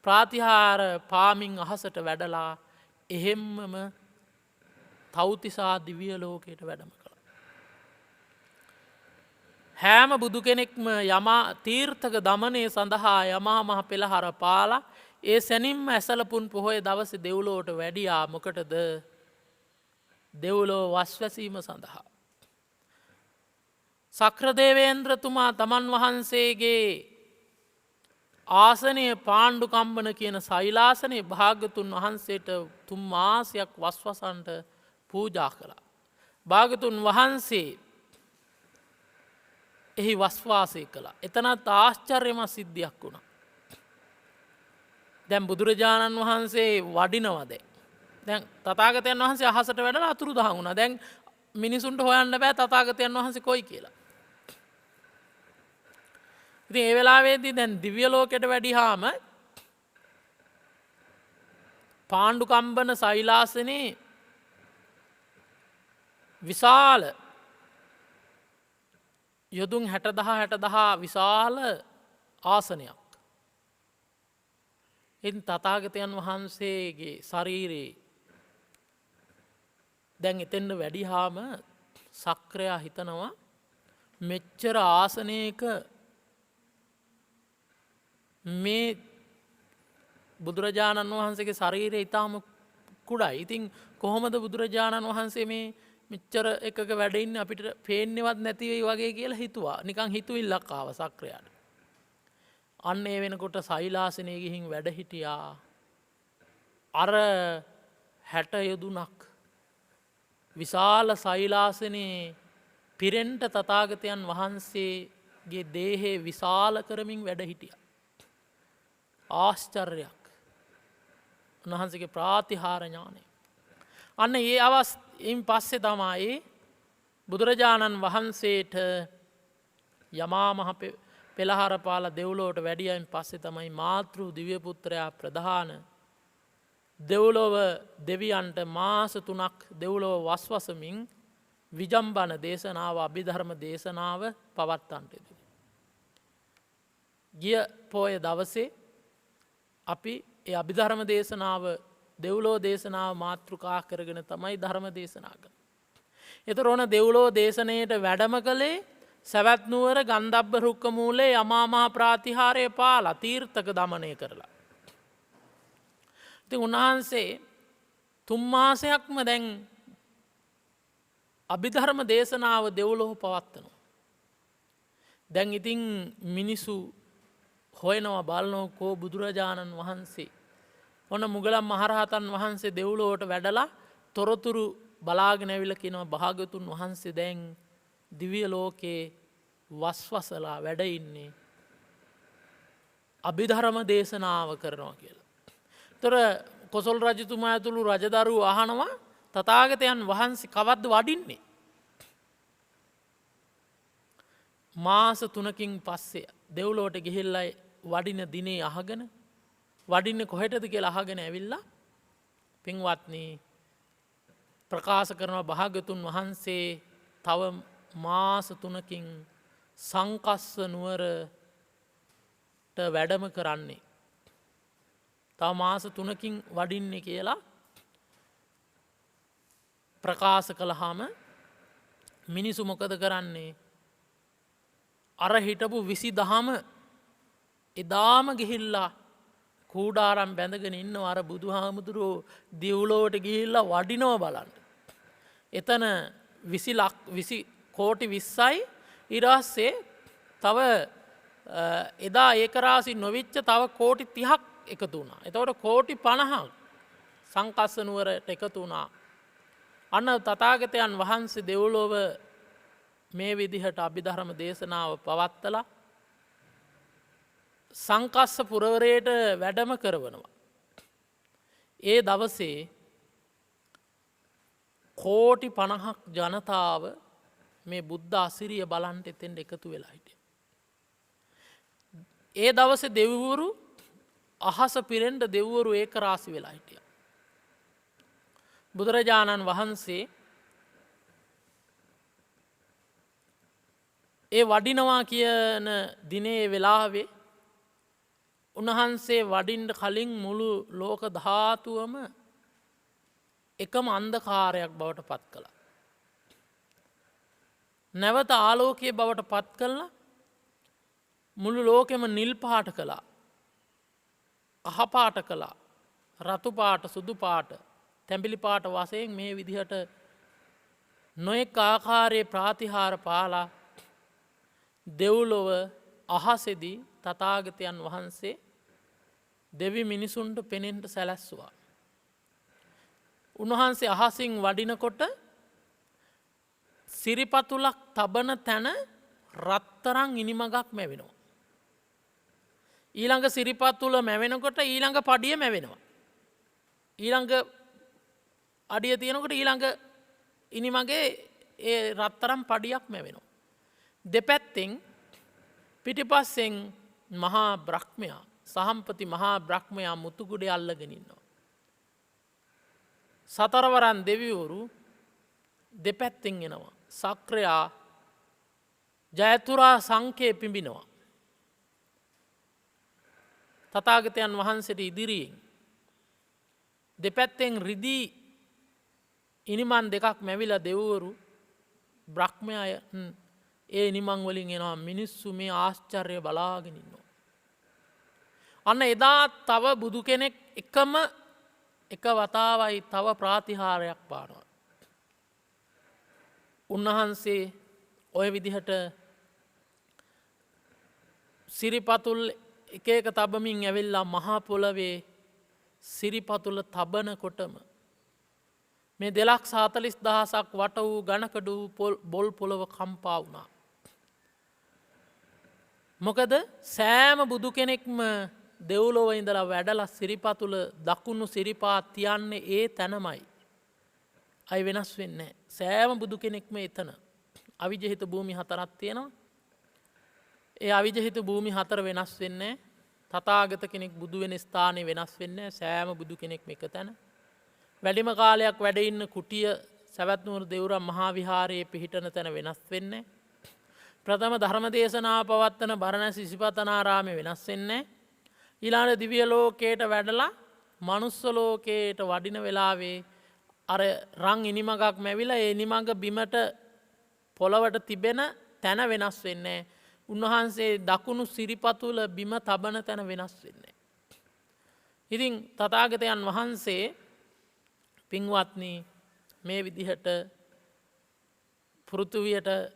ප්‍රාතිහාර පාමින් අහසට වැඩලා එහෙම්මම තව්තිසා දිව්‍ය ලෝකයට වැඩම කළා. හැම බුදු කෙනෙක්ම යමා තීර්ථක දමනය සඳහා යමා මහ පෙළහර පාලා ඒ සැනින්ම ඇසලපුන් පොහොය දවසේ දෙව්ලොවට වැඩියා. මොකටද? දෙව්ලොව වස්වැසීම සඳහා. සක්‍රදේවේන්ද්‍රතුමා තමන් වහන්සේගේ ආසනය පාණ්ඩුකම්බන කියන සෛලාසනයේ භාග්‍යතුන් වහන්සේට 3 මාසයක් වස්වසන්ට පූජා කළා. භාග්‍යතුන් වහන්සේ එහි වස්වාසය කළා. එතනත් ආශ්චර්යමත් සිද්ධියක් වුණා. දැන් බුදුරජාණන් වහන්සේ වඩිනවද? දැන් තථාගතයන් වහන්සේ අහසට වැඩලා අතුරුදහන් වුණා. දැන් මිනිසුන්ට හොයන්න බෑ තථාගතයන් වහන්සේ කොයි කියලා. ඉතින් ඒ වෙලාවේදී දැන් දිව්‍ය ලෝකයට වැඩිහාම පාණ්ඩුකම්බන සෛලාසනේ විශාල යොදුන් 60,000 විශාල ආසනයක්. ඉතින් තථාගතයන් වහන්සේගේ ශරීරේ දැන් එතෙන්ද වැඩිහාම සක්‍රයා හිතනවා මෙච්චර ආසනයක මේ බුදුරජාණන් වහන්සේගේ ශරීරය ඉතාම කුඩයි. ඉතින් කොහොමද බුදුරජාණන් වහන්සේ මේ මෙච්චර එකක වැඩඉන්න අපිට පේන්නවත් නැතිවයි වගේ කියලා හිතුවා. නිකං හිතුවිල්ලක් ආව සක්‍රයාට. අන්න ඒ වෙනකොට සෛලාසනය ගිහින් වැඩ හිටියා. අර 60 යොදුනක් විශාල සෛලාසනයේ පිරෙන්ට තථාගතයන් වහන්සේගේ දේහේ විශාල කරමින් වැඩ හිටියා. ආශ්චර්යයක්. උන්වහන්සේගේ ප්‍රාතිහාර ඥානය. අන්න ඒ අවස්ථයින් පස්සේ තමයි බුදුරජාණන් වහන්සේට යමා මහ පෙළහර පාලා දෙව්ලොවට වැඩියයින් පස්සේ තමයි මාතෘ දිව්‍ය පුත්‍රයා ප්‍රධාන දෙව්ලොව දෙවියන්ට මාස 3ක් දෙව්ලොව වස්වසමින් විජම්බන දේශනාව අභිධර්ම දේශනාව පවත්වන්නට යෙදුනේ. ගිය පෝය දවසේ අපි ඒ අභිධර්ම දේශනාව දෙව්ලෝ දේශනාව මාතෘකා කරගෙන තමයි ධර්ම දේශනා කරන්නේ. ඒතර ඕන දෙව්ලෝ දේශනයට වැඩම කළේ සවැත් නුවර ගන්ධබ්බ රුක්ක මූලේ යමා මහ ප්‍රාතිහාරය පාලා තීර්ථක දමනය කරලා. ඉතින් උන්වහන්සේ 3 මාසයක්ම දැන් අභිධර්ම දේශනාව දෙව්ලොව පවත්වනවා. දැන් ඉතින් මිනිසු හොයනවා බලනවා කෝ බුදුරජාණන් වහන්සේ. ඔන්න මුගලන් මහරහතන් වහන්සේ දෙව්ලොවට වැඩලා තොරතුරු බලාගෙන ඇවිල්ලා කියනවා භාග්‍යවතුන් වහන්සේ දැන් දිව්‍ය ලෝකේ වස්වසලා වැඩ ඉන්නේ අභිධර්ම දේශනාව කරනවා කියලා. ඒතර කොසල් රජතුමා ඇතුළු රජදරුවෝ අහනවා තථාගතයන් වහන්සේ කවද්ද වඩින්නේ? මාස 3කින් පස්සේ දෙව්ලොවට ගිහිල්ලා වඩින දිනේ අහගෙන වඩින්නේ කොහෙටද කියලා අහගෙන ඇවිල්ලා පින්වත්නි ප්‍රකාශ කරනවා භාග්‍යවතුන් වහන්සේ තව මාස 3කින් සංකස්ස නුවරට වැඩම කරන්නේ. තව මාස 3කින් වඩින්නේ කියලා ප්‍රකාශ කළාම මිනිසු මොකද කරන්නේ? අර හිටපු 20000ම එදාම ගිහිල්ලා කූඩාරම් බැඳගෙන ඉන්නවා අර බුදුහාමුදුරුවෝ දිව්ලොවට ගිහිල්ලා වඩිනව බලන්න. එතන 20 කෝටි 20යි ඊරස්සේ තව එදා ඒකරාසි නොවිච්ච තව කෝටි 30ක් එකතු වුණා. එතකොට කෝටි 50ක් සංකස්ස නුවරට එකතු වුණා. අන්න තථාගතයන් වහන්සේ දෙව්ලොව මේ විදිහට අභිධර්ම දේශනාව පවත්වලා සංකස්ස පුරවරයට වැඩම කරවනවා. ඒ දවසේ කෝටි 50ක් ජනතාව මේ බුද්ධ අසිරිය බලන්ට එතෙන්ට එකතු වෙලා හිටියා. ඒ දවසේ දෙවිවරු අහස පිරෙන්න දෙවිවරු ඒක රාසි වෙලා හිටියා. බුදුරජාණන් වහන්සේ ඒ වඩිනවා කියන දිනේ වෙලාවේ උන්වහන්සේ වඩින්න කලින් මුළු ලෝක ධාතුවම එකම අන්ධකාරයක් බවට පත් කළා. නැවත ආලෝකයේ බවට පත් කළා මුළු ලෝකෙම නිල් පාට කළා. කහ පාට කළා. රතු පාට, සුදු පාට, තැඹිලි පාට වශයෙන් මේ විදිහට නොඑක ආකාරයේ ප්‍රාතිහාර පාලා දෙව්ලොව අහසේදී තථාගතයන් වහන්සේ දෙවි මිනිසුන්ට පෙනෙන්න සැලැස්සුවා. උන්වහන්සේ අහසින් වඩිනකොට සිරිපතුලක් තබන තැන රත්තරන් ඉනිමගක් මැවෙනවා. ඊළඟ සිරිපතුල මැවෙනකොට ඊළඟ පඩිය මැවෙනවා. ඊළඟ අඩිය තියෙනකොට ඊළඟ ඉනිමගේ ඒ රත්තරන් පඩියක් මැවෙනවා. දෙපැත්තෙන් පිටිපස්සෙන් මහා බ්‍රහ්මයා සහම්පති මහා බ්‍රහ්මයා මුතුකුඩේ අල්ලගෙන ඉන්නවා. සතරවරන් දෙවිවරු දෙපැත්තෙන් එනවා. සක්‍රයා ජයතුරා සංකේ පිඹිනවා. තථාගතයන් වහන්සේට ඉදිරියෙන් දෙපැත්තෙන් රිදී ඉනිමන් දෙකක් මැවිලා දෙවිවරු බ්‍රහ්මයා ඒ ඉනිමන් වලින් එනවා මිනිස්සු මේ ආශ්චර්ය බලාගෙන ඉන්නවා. අන්න එදා තව බුදු කෙනෙක් එකම එක වතාවයි තව ප්‍රාතිහාරයක් පානවා. උන්වහන්සේ ඔය විදිහට සිරිපතුල් එක එක තබමින් ඇවිල්ලා මහා පොළවේ සිරිපතුල තබනකොටම මේ 2,40,000ක් වට වූ ඝනකඩ වූ බොල් පොළව කම්පා වුණා. මොකද සෑම බුදු කෙනෙක්ම දෙව්ලොව ඉඳලා වැඩලා සිරිපතුල දකුණු සිරිපා තියන්නේ ඒ තැනමයි. අය වෙනස් වෙන්නේ නැහැ. සෑම බුදු කෙනෙක්ම එතන. අවිජහිත භූමි 4ක් තියෙනවා. ඒ අවිජහිත භූමි 4 වෙනස් වෙන්නේ නැහැ. තථාගත කෙනෙක් බුදු වෙන ස්ථානේ වෙනස් වෙන්නේ නැහැ. සෑම බුදු කෙනෙක්ම එක තැන. වැඩිම කාලයක් වැඩ ඉන්න කුටිය සවැත් නුවර දෙවුරම් මහා විහාරයේ පිහිටන තැන වෙනස් වෙන්නේ නැහැ. ප්‍රථම ධර්ම දේශනාව පවත්වන බරණැස් ඉසිපතනාරාමයේ වෙනස් වෙන්නේ නැහැ. ඊළඟ දිව්‍ය ලෝකයට වැඩලා මනුස්ස ලෝකයට වඩින වෙලාවේ අර රන් ඉනිමගක් මැවිලා ඒ ඉනිමග බිමට පොළවට තිබෙන තැන වෙනස් වෙන්නේ. උන්වහන්සේ දකුණු සිරිපතුල බිම තබන තැන වෙනස් වෙන්නේ. ඉතින් තථාගතයන් වහන්සේ පින්වත්නි මේ විදිහට පෘථුවියට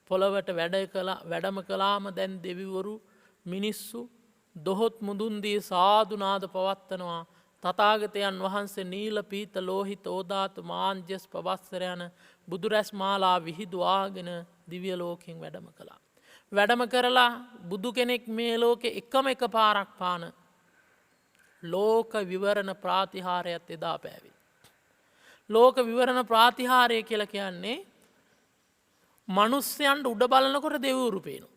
පොළවට වැඩම කළාම දැන් දෙවිවරු මිනිස්සු දොහොත් මුදුන් දී සාදු නාද පවත්වනවා. තථාගතයන් වහන්සේ නීල පීත ලෝහිත ඕදාත මාංජස් පවස්සර යන බුදුරැස් මාලා විහිදුවාගෙන දිව්‍ය ලෝකෙන් වැඩම කළා. වැඩම කරලා බුදු කෙනෙක් මේ ලෝකෙ එකම එක පාරක් පාන ලෝක විවරණ ප්‍රාතිහාරයත් එදා පෑවේ. ලෝක විවරණ ප්‍රාතිහාරය කියලා කියන්නේ මනුස්සයන්ට උඩ බලනකොට දෙවිවරු පේනවා.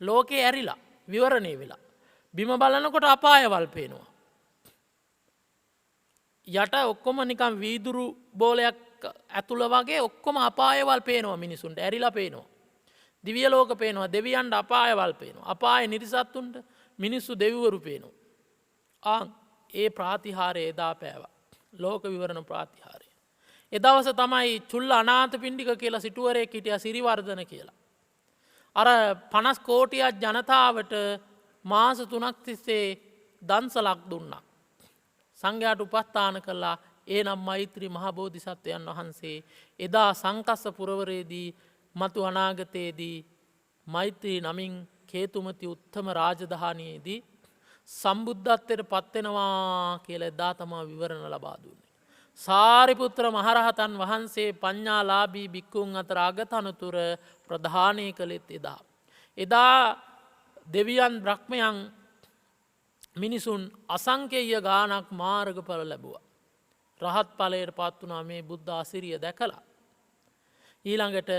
ලෝකේ ඇරිලා විවරණය වෙලා බිම බලනකොට අපායවල් පේනවා. යට ඔක්කොම නිකන් වීදුරු බෝලයක් ඇතුළ වගේ ඔක්කොම අපායවල් පේනවා මිනිසුන්ට ඇරිලා පේනවා. දිව්‍ය ලෝක පේනවා දෙවියන්ට අපායවල් පේනවා. අපාය නිරිසත්තුන්ට මිනිස්සු දෙවිවරු පේනවා. ඒ ප්‍රාතිහාරය එදා පෑවා. ලෝක විවරණ ප්‍රාතිහාරය. එදවස තමයි චුල්ල අනාථපිණ්ඩික කියලා සිටුවරයෙක් හිටියා සිරිවර්ධන කියලා. අර 50 කෝටියක් ජනතාවට මාස 3ක් තිස්සේ දන්සලක් දුන්නා. සංඝයාට උපස්ථාන කළා. ඒ නම් මෛත්‍රී මහ බෝධිසත්වයන් වහන්සේ එදා සංකස්ස පුරවරයේදී මතු අනාගතයේදී මෛත්‍රී නමින් කේතුමති උත්තම රාජධානියේදී සම්බුද්ධත්වයට පත්වෙනවා කියලා එදා තමා විවරණ ලබා දුන්නේ. සාරිපුත්‍ර මහරහතන් වහන්සේ පඤ්ඤාලාභී භික්ඛුන් අතර අගතනතුර ප්‍රධානය කළෙත් එදා. එදා දෙවියන් බ්‍රහ්මයන් මිනිසුන් අසංකේය ගානක් මාර්ගඵල ලැබුවා. රහත් ඵලයට පත් වුණා මේ බුද්ධ අසිරිය දැකලා. ඊළඟට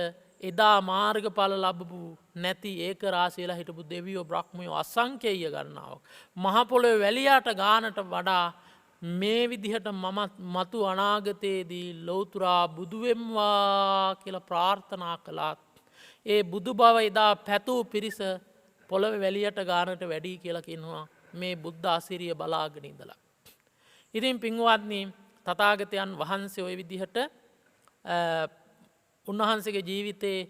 එදා මාර්ගඵල ලැබපු නැති ඒක රාශියලා හිටපු දෙවියෝ බ්‍රහ්මයෝ අසංකේය ගණනාවක්. මහ පොළොවේ වැලියට ගානට වඩා මේ විදිහට මම මතු අනාගතයේදී ලෞතුරා බුදු වෙම්වා කියලා ප්‍රාර්ථනා කළාත් ඒ බුදු බව එදා පැතූ පිරිස පොළොවේ වැලියට ගානට වැඩි කියලා කියනවා මේ බුද්ධ අසිරිය බලාගෙන ඉඳලා. ඉතින් පින්වත්නි තථාගතයන් වහන්සේ ওই විදිහට උන්වහන්සේගේ ජීවිතේ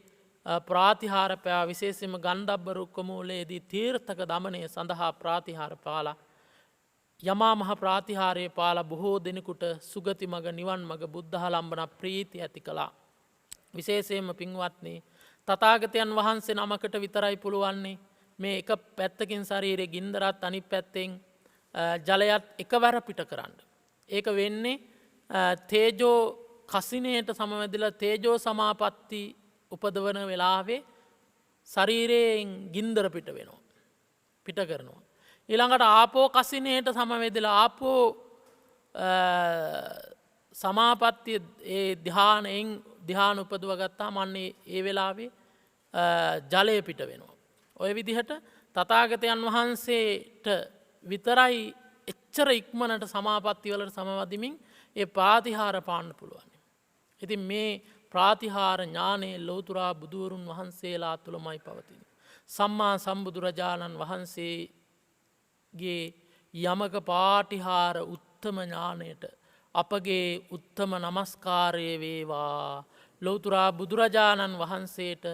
ප්‍රාතිහාර පෑ විශේෂයෙන්ම ගන්ධබ්බ රුක්ක මූලයේදී තීර්ථක දමනය සඳහා ප්‍රාතිහාර පාලා යමා මහ ප්‍රාතිහාරයේ පාලා බොහෝ දෙනෙකුට සුගති මඟ නිවන් මඟ බුද්ධාලම්බන ප්‍රීතිය ඇති කළා. විශේෂයෙන්ම පින්වත්නි තථාගතයන් වහන්සේ නමකට විතරයි පුළුවන්නේ මේ එක පැත්තකින් ශරීරයේ ගින්දරත් අනිත් පැත්තෙන් ජලයත් එකවර පිට කරන්න. ඒක වෙන්නේ තේජෝ කසිනයට සමවැදිලා තේජෝ සමාපatti උපදවන වෙලාවේ ශරීරයෙන් ගින්දර පිට වෙනවා. පිට කරනවා. ඊළඟට ආපෝ කසිනයට සමවැදිලා ආපෝ සමාපත්තිය ඒ ධ්‍යාන උපදව ගත්තාම අන්නේ ඒ වෙලාවේ ජලය පිට වෙනවා. ඔය විදිහට තථාගතයන් වහන්සේට විතරයි එච්චර ඉක්මනට සමාපatti වලට සමවදිමින් ඒ ප්‍රාතිහාර පාන්න පුළුවන්. ඉතින් මේ ප්‍රාතිහාර ඥානයේ ලෞතුරා බුදුවරුන් වහන්සේලා තුළමයි පවතින්නේ. සම්මා සම්බුදුරජාණන් වහන්සේගේ යමක පාටිහාර උත්තම ඥානයට අපගේ උත්තම නමස්කාරය වේවා. ලෞතුරා බුදුරජාණන් වහන්සේට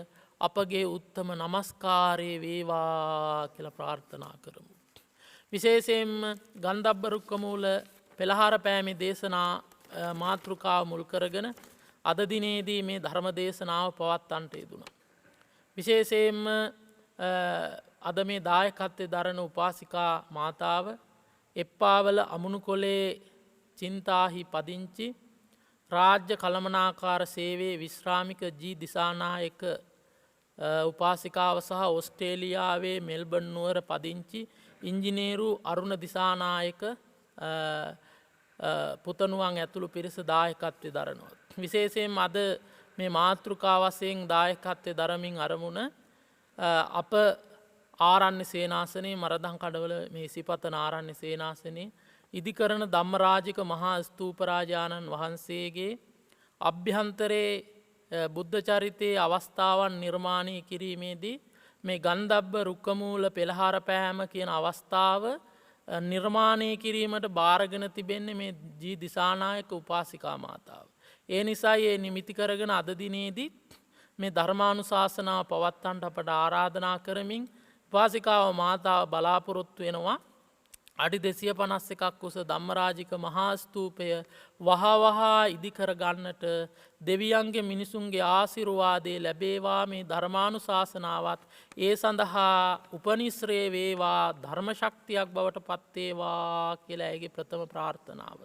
අපගේ උත්තම නමස්කාරය වේවා කියලා ප්‍රාර්ථනා කරමු. විශේෂයෙන්ම ගන්ධබ්බ රුක්කමූල පෙළහර පෑමේ දේශනා මාතෘකාව මුල් කරගෙන අද දිනේදී මේ ධර්ම දේශනාව පවත්වන්නට යෙදුණා. විශේෂයෙන්ම අද මේ දායකත්වයේ දරන උපාසිකා මාතාව එප්පාවල අමුණුකොළේ චින්තාහි පදිංචි රාජ්‍ය කළමනාකාර සේවයේ විශ්‍රාමික ජී දිසානායක උපාසිකාව සහ ඔස්ට්‍රේලියාවේ මෙල්බන් නුවර පදිංචි ඉංජිනේරු අරුණ දිසානායක පුතණුවන් ඇතුළු පිරිස දායකත්වයේ දරනවා. විශේෂයෙන් අද මේ මාතෘකා වශයෙන් දායකත්වයේ දරමින් අරමුණ අප ආරණ්‍ය සේනාසනයේ මරදම් කඩවල මේ සිපතන ආරණ්‍ය සේනාසනයේ ඉදිකරන ධම්මරාජික මහා ස්තූපරාජානන් වහන්සේගේ අභ්‍යන්තරයේ බුද්ධ චරිතයේ අවස්ථාවන් නිර්මාණය කිරීමේදී මේ ගන්ධබ්බ රුක්කමූල පෙළහර පෑම කියන අවස්ථාව නිර්මාණය කිරීමට බාරගෙන තිබෙන්නේ මේ ජී දිසානායක උපාසිකා මාතාව. ඒ නිසා ඒ නිමිති කරගෙන අද දිනේදී මේ ධර්මානුශාසනාව පවත්වන්නට අපට ආරාධනා කරමින් උපාසිකාව මාතාව බලාපොරොත්තු වෙනවා අඩි 251ක් උස ධම්මරාජික මහා ස්තූපය වහවහා ඉදිකර ගන්නට දෙවියන්ගේ මිනිසුන්ගේ ආශිර්වාදේ ලැබේවා මේ ධර්මානුශාසනාවත් ඒ සඳහා උපනිශ්‍රේ වේවා ධර්ම ශක්තියක් බවට පත් වේවා කියලා ඇගේ ප්‍රථම ප්‍රාර්ථනාව.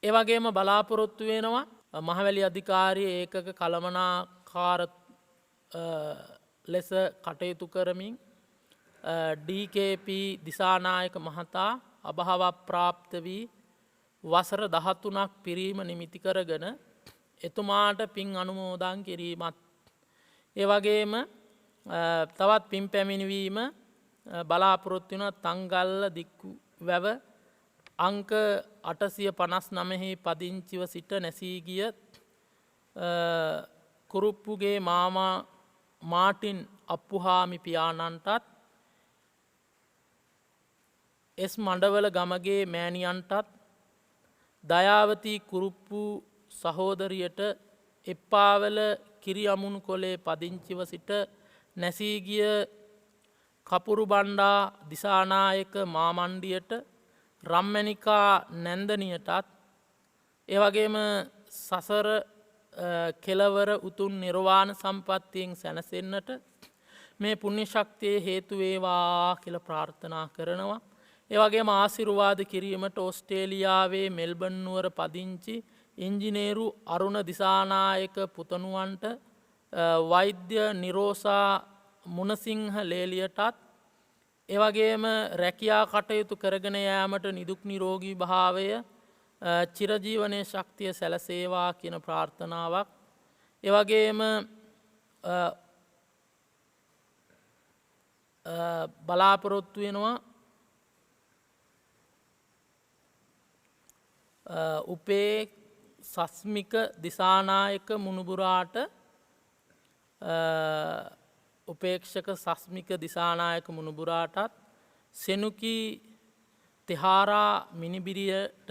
ඒ වගේම බලාපොරොත්තු වෙනවා මහවැලි අධිකාරිය ඒකක කළමනාකාර ලෙස කටයුතු කරමින් DKP දිසානායක මහතා අභාව ප්‍රාප්ත වී වසර 13ක් පිරීම නිමිති කරගෙන එතුමාට පින් අනුමෝදන් කිරීමත් ඒ වගේම තවත් පින් පැමිණවීම බලාපොරොත්තු වෙන තංගල්ල දික්කු වැව අංක 859 පදිංචිව සිට නැසී ගිය කුරුප්පුගේ මාමා මාටින් අප්පුහාමි පියාණන්ටත් එස් මණ්ඩවල ගමගේ මෑණියන්ටත් දයාවතී කුරුප්පු සහෝදරියට එප්පාවල කිරිඅමුණු කොළේ පදිංචිව සිට නැසී ගිය කපුරු බණ්ඩා දිසානායක මාමණ්ඩියට රම්මැණිකා නැන්දනියටත් ඒ වගේම සසර කෙලවර උතුම් නිර්වාණ සම්පත්තියෙන් සැනසෙන්නට මේ පුණ්‍ය ශක්තිය හේතු වේවා කියලා ප්‍රාර්ථනා කරනවා. ඒ වගේම ආශිර්වාද කිරීමට ඕස්ට්‍රේලියාවේ මෙල්බන් නුවර පදිංචි ඉංජිනේරු අරුණ දිසානායක පුතණුවන්ට වෛද්‍ය නිරෝසා මුණසිංහ ලේලියටත් ඒ වගේම රැකියා කටයුතු කරගෙන යාමට නිදුක් නිරෝගී භාවය චිරජීවනයේ ශක්තිය සැලසේවා කියන ප්‍රාර්ථනාවක්. ඒ වගේම බලාපොරොත්තු වෙනවා උපේ සස්මික දිසානායක මුණුබුරාට උපේක්ෂක සස්මික දිසානායක මුණුබුරාටත් සෙනුකී තෙහාරා මිනිබිරියට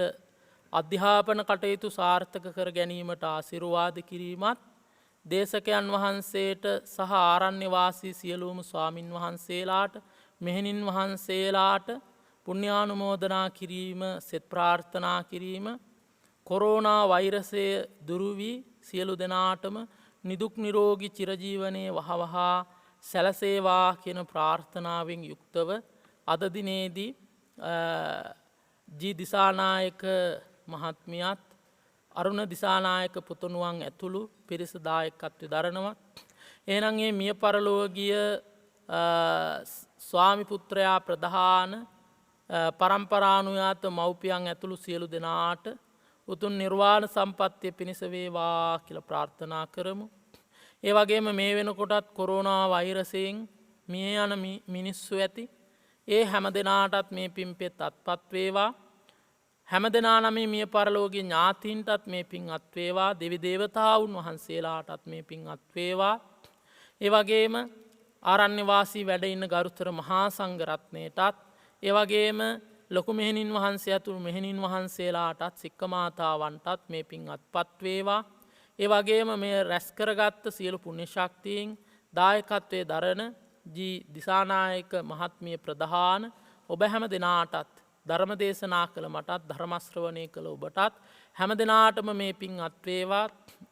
අධ්‍යාපන කටයුතු සාර්ථක කර ගැනීමට ආශිර්වාද කිරීමත් දේශකයන් වහන්සේට සහ ආරණ්‍ය වාසී සියලුම ස්වාමින් වහන්සේලාට මෙහෙණින් වහන්සේලාට පුණ්‍යානුමෝදනා කිරීම සෙත් ප්‍රාර්ථනා කිරීම කොරෝනා වෛරසය දුරු වී සියලු දෙනාටම නිදුක් නිරෝගී චිරජීවනයේ වහවහා සැලසේවා කියන ප්‍රාර්ථනාවෙන් යුක්තව අද දිනේදී ජී දිසානායක මහත්මියත් අරුණ දිසානායක පුතණුවන් ඇතුළු පිරිස දායකත්වයේ දරනවා. එහෙනම් මේ මිය පරලොව ගිය ස්වාමි පුත්‍රයා ප්‍රධාන පරම්පරානුයාත මව්පියන් ඇතුළු සියලු දෙනාට උතුම් නිර්වාණ සම්පත්තිය පිණිස වේවා කියලා ප්‍රාර්ථනා කරමු. ඒ වගේම මේ වෙනකොටත් කොරෝනා වෛරසයෙන් මිය යන මිනිස්සු ඇති ඒ හැම දෙනාටත් මේ පින්පෙත් අත්පත් වේවා. හැම දෙනා නමේ මිය පරලෝකීය ඥාතීන්ටත් මේ පින් අත් වේවා. දෙවි දේවතාවුන් වහන්සේලාටත් මේ පින් අත් වේවා. ඒ වගේම ආරණ්‍ය වාසී වැඩ ඉන්න ගරුතර මහා සංඝ රත්නයටත් ඒ වගේම ලොකු මෙහෙණින් වහන්සේ ඇතුළු මෙහෙණින් වහන්සේලාටත් සික්කමාතාවන්ටත් මේ පින් අත්පත් වේවා. ඒ වගේම මේ රැස් කරගත්ත සියලු පුණ්‍ය ශක්තියින් දායකත්වයේ දරන ජී දිසානායක මහත්මිය ප්‍රධාන ඔබ හැම දෙනාටත් ධර්ම දේශනා කළ මටත් ධර්ම ශ්‍රවණය කළ ඔබටත් හැම දෙනාටම මේ පින් අත්වේවා.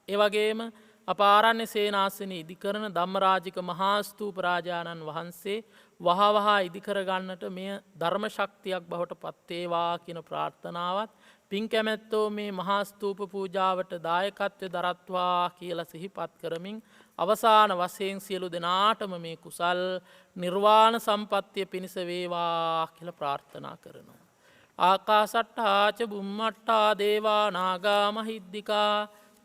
ඒ වගේම අපාරණ්‍ය සේනාසන ඉදිකරන ධම්මරාජික මහා ස්තූප රාජානන් වහන්සේ වහා ඉදිකර ගන්නට මෙය ධර්ම ශක්තියක් බවට පත්වේවා කියන ප්‍රාර්ථනාවත් පින් කැමැත්තෝ මේ මහා ස්තූප පූජාවට දායකත්වය දරත්වා කියලා සිහිපත් කරමින් අවසාන වශයෙන් සියලු දෙනාටම මේ කුසල් නිර්වාණ සම්පත්තිය පිණිස වේවා කියලා ප්‍රාර්ථනා කරනවා. ආකාසට්ටා ච බුම්මට්ටා දේවා නාග මහිද්దికා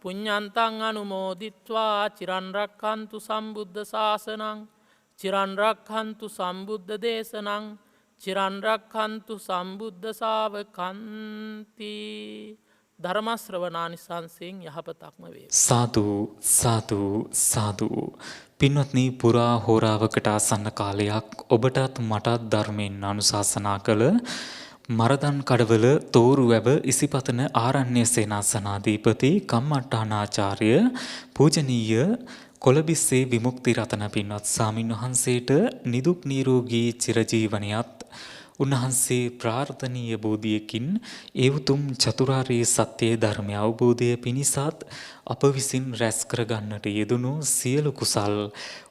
පුඤ්ඤන්තං අනුමෝදිත්වා චිරන් රක්ඛන්තු සම්බුද්ධ ශාසනං චිරන් රක්ඛන්තු සම්බුද්ධ දේශනං චිරන් රක්ඛන්තු සම්බුද්ධ ශාවකන්ති. ධර්ම ශ්‍රවණානිසංසයෙන් යහපතක්ම වේ. සාදු සාදු සාදු. පින්වත්නි, පුරා හෝරාවකට ආසන්න කාලයක් ඔබටත් මටත් ධර්මයෙන් අනුශාසනා කළ මරදන් කඩවල තෝරුවැව ඉසිපතන ආරණ්‍ය සේනාසනාධිපති කම්මට්ටානාචාර්ය පූජනීය කොළඹිස්සේ විමුක්ති රතන පින්වත් ස්වාමින් වහන්සේට නිදුක් නිරෝගී චිරජීවනයත් උන්වහන්සේ ප්‍රාර්ථනීය බෝධියකින් ඒ උතුම් චතුරාර්ය සත්‍ය ධර්මය අවබෝධය පිණිසත් අප විසින් රැස් කරගන්නට යෙදුණු සියලු කුසල්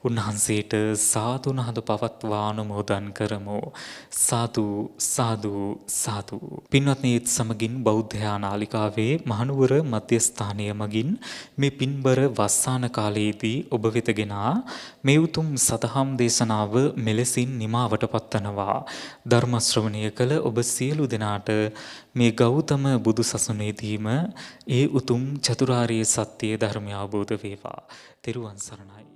උන්වහන්සේට සාදු නහද පවත්වා අනුමෝදන් කරමු. සාදු සාදු සාදු. පින්වත්නි, ඒත් සමගින් බෞද්ධ නාලිකාවේ මහනුවර මධ්‍යස්ථානය මගින් මේ පින්බර වස්සාන කාලයේදී ඔබ වෙතගෙන මේ උතුම් සදහම් දේශනාව මෙලෙසින් නිමාවට පත්වනවා. ධර්ම ශ්‍රවණය කළ ඔබ සියලු දෙනාට මේ ගෞතම බුදු සසුනේදීම ඒ උතුම් චතුරාර්ය සත්‍ය ධර්මය අවබෝධ වේවා. තෙරුවන් සරණයි.